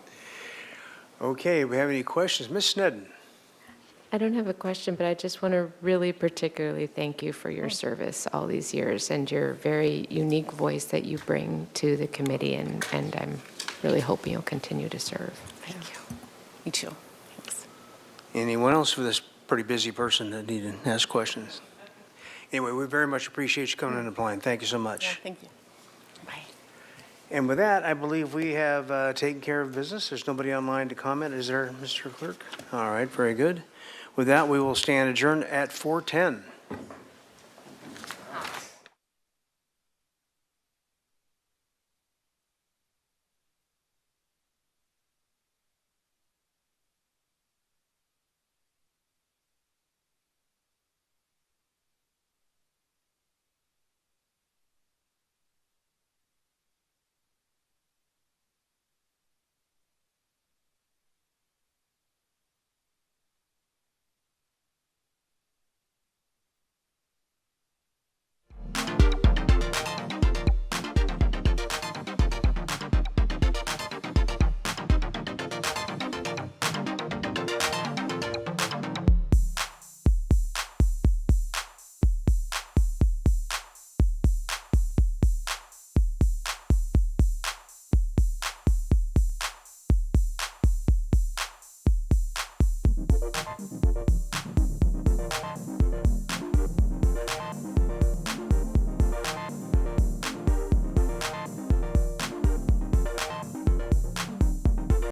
Okay, we have any questions? Ms. Snedden? I don't have a question, but I just want to really particularly thank you for your service all these years and your very unique voice that you bring to the committee, and I'm really hoping you'll continue to serve. Thank you. Me too. Thanks. Anyone else for this pretty busy person that needed to ask questions? Anyway, we very much appreciate you coming in and applying. Thank you so much. Yeah, thank you. Bye. And with that, I believe we have taken care of business. There's nobody online to comment. Is there, Mr. Clerk? All right, very good. With that, we will stand adjourned at 4:10.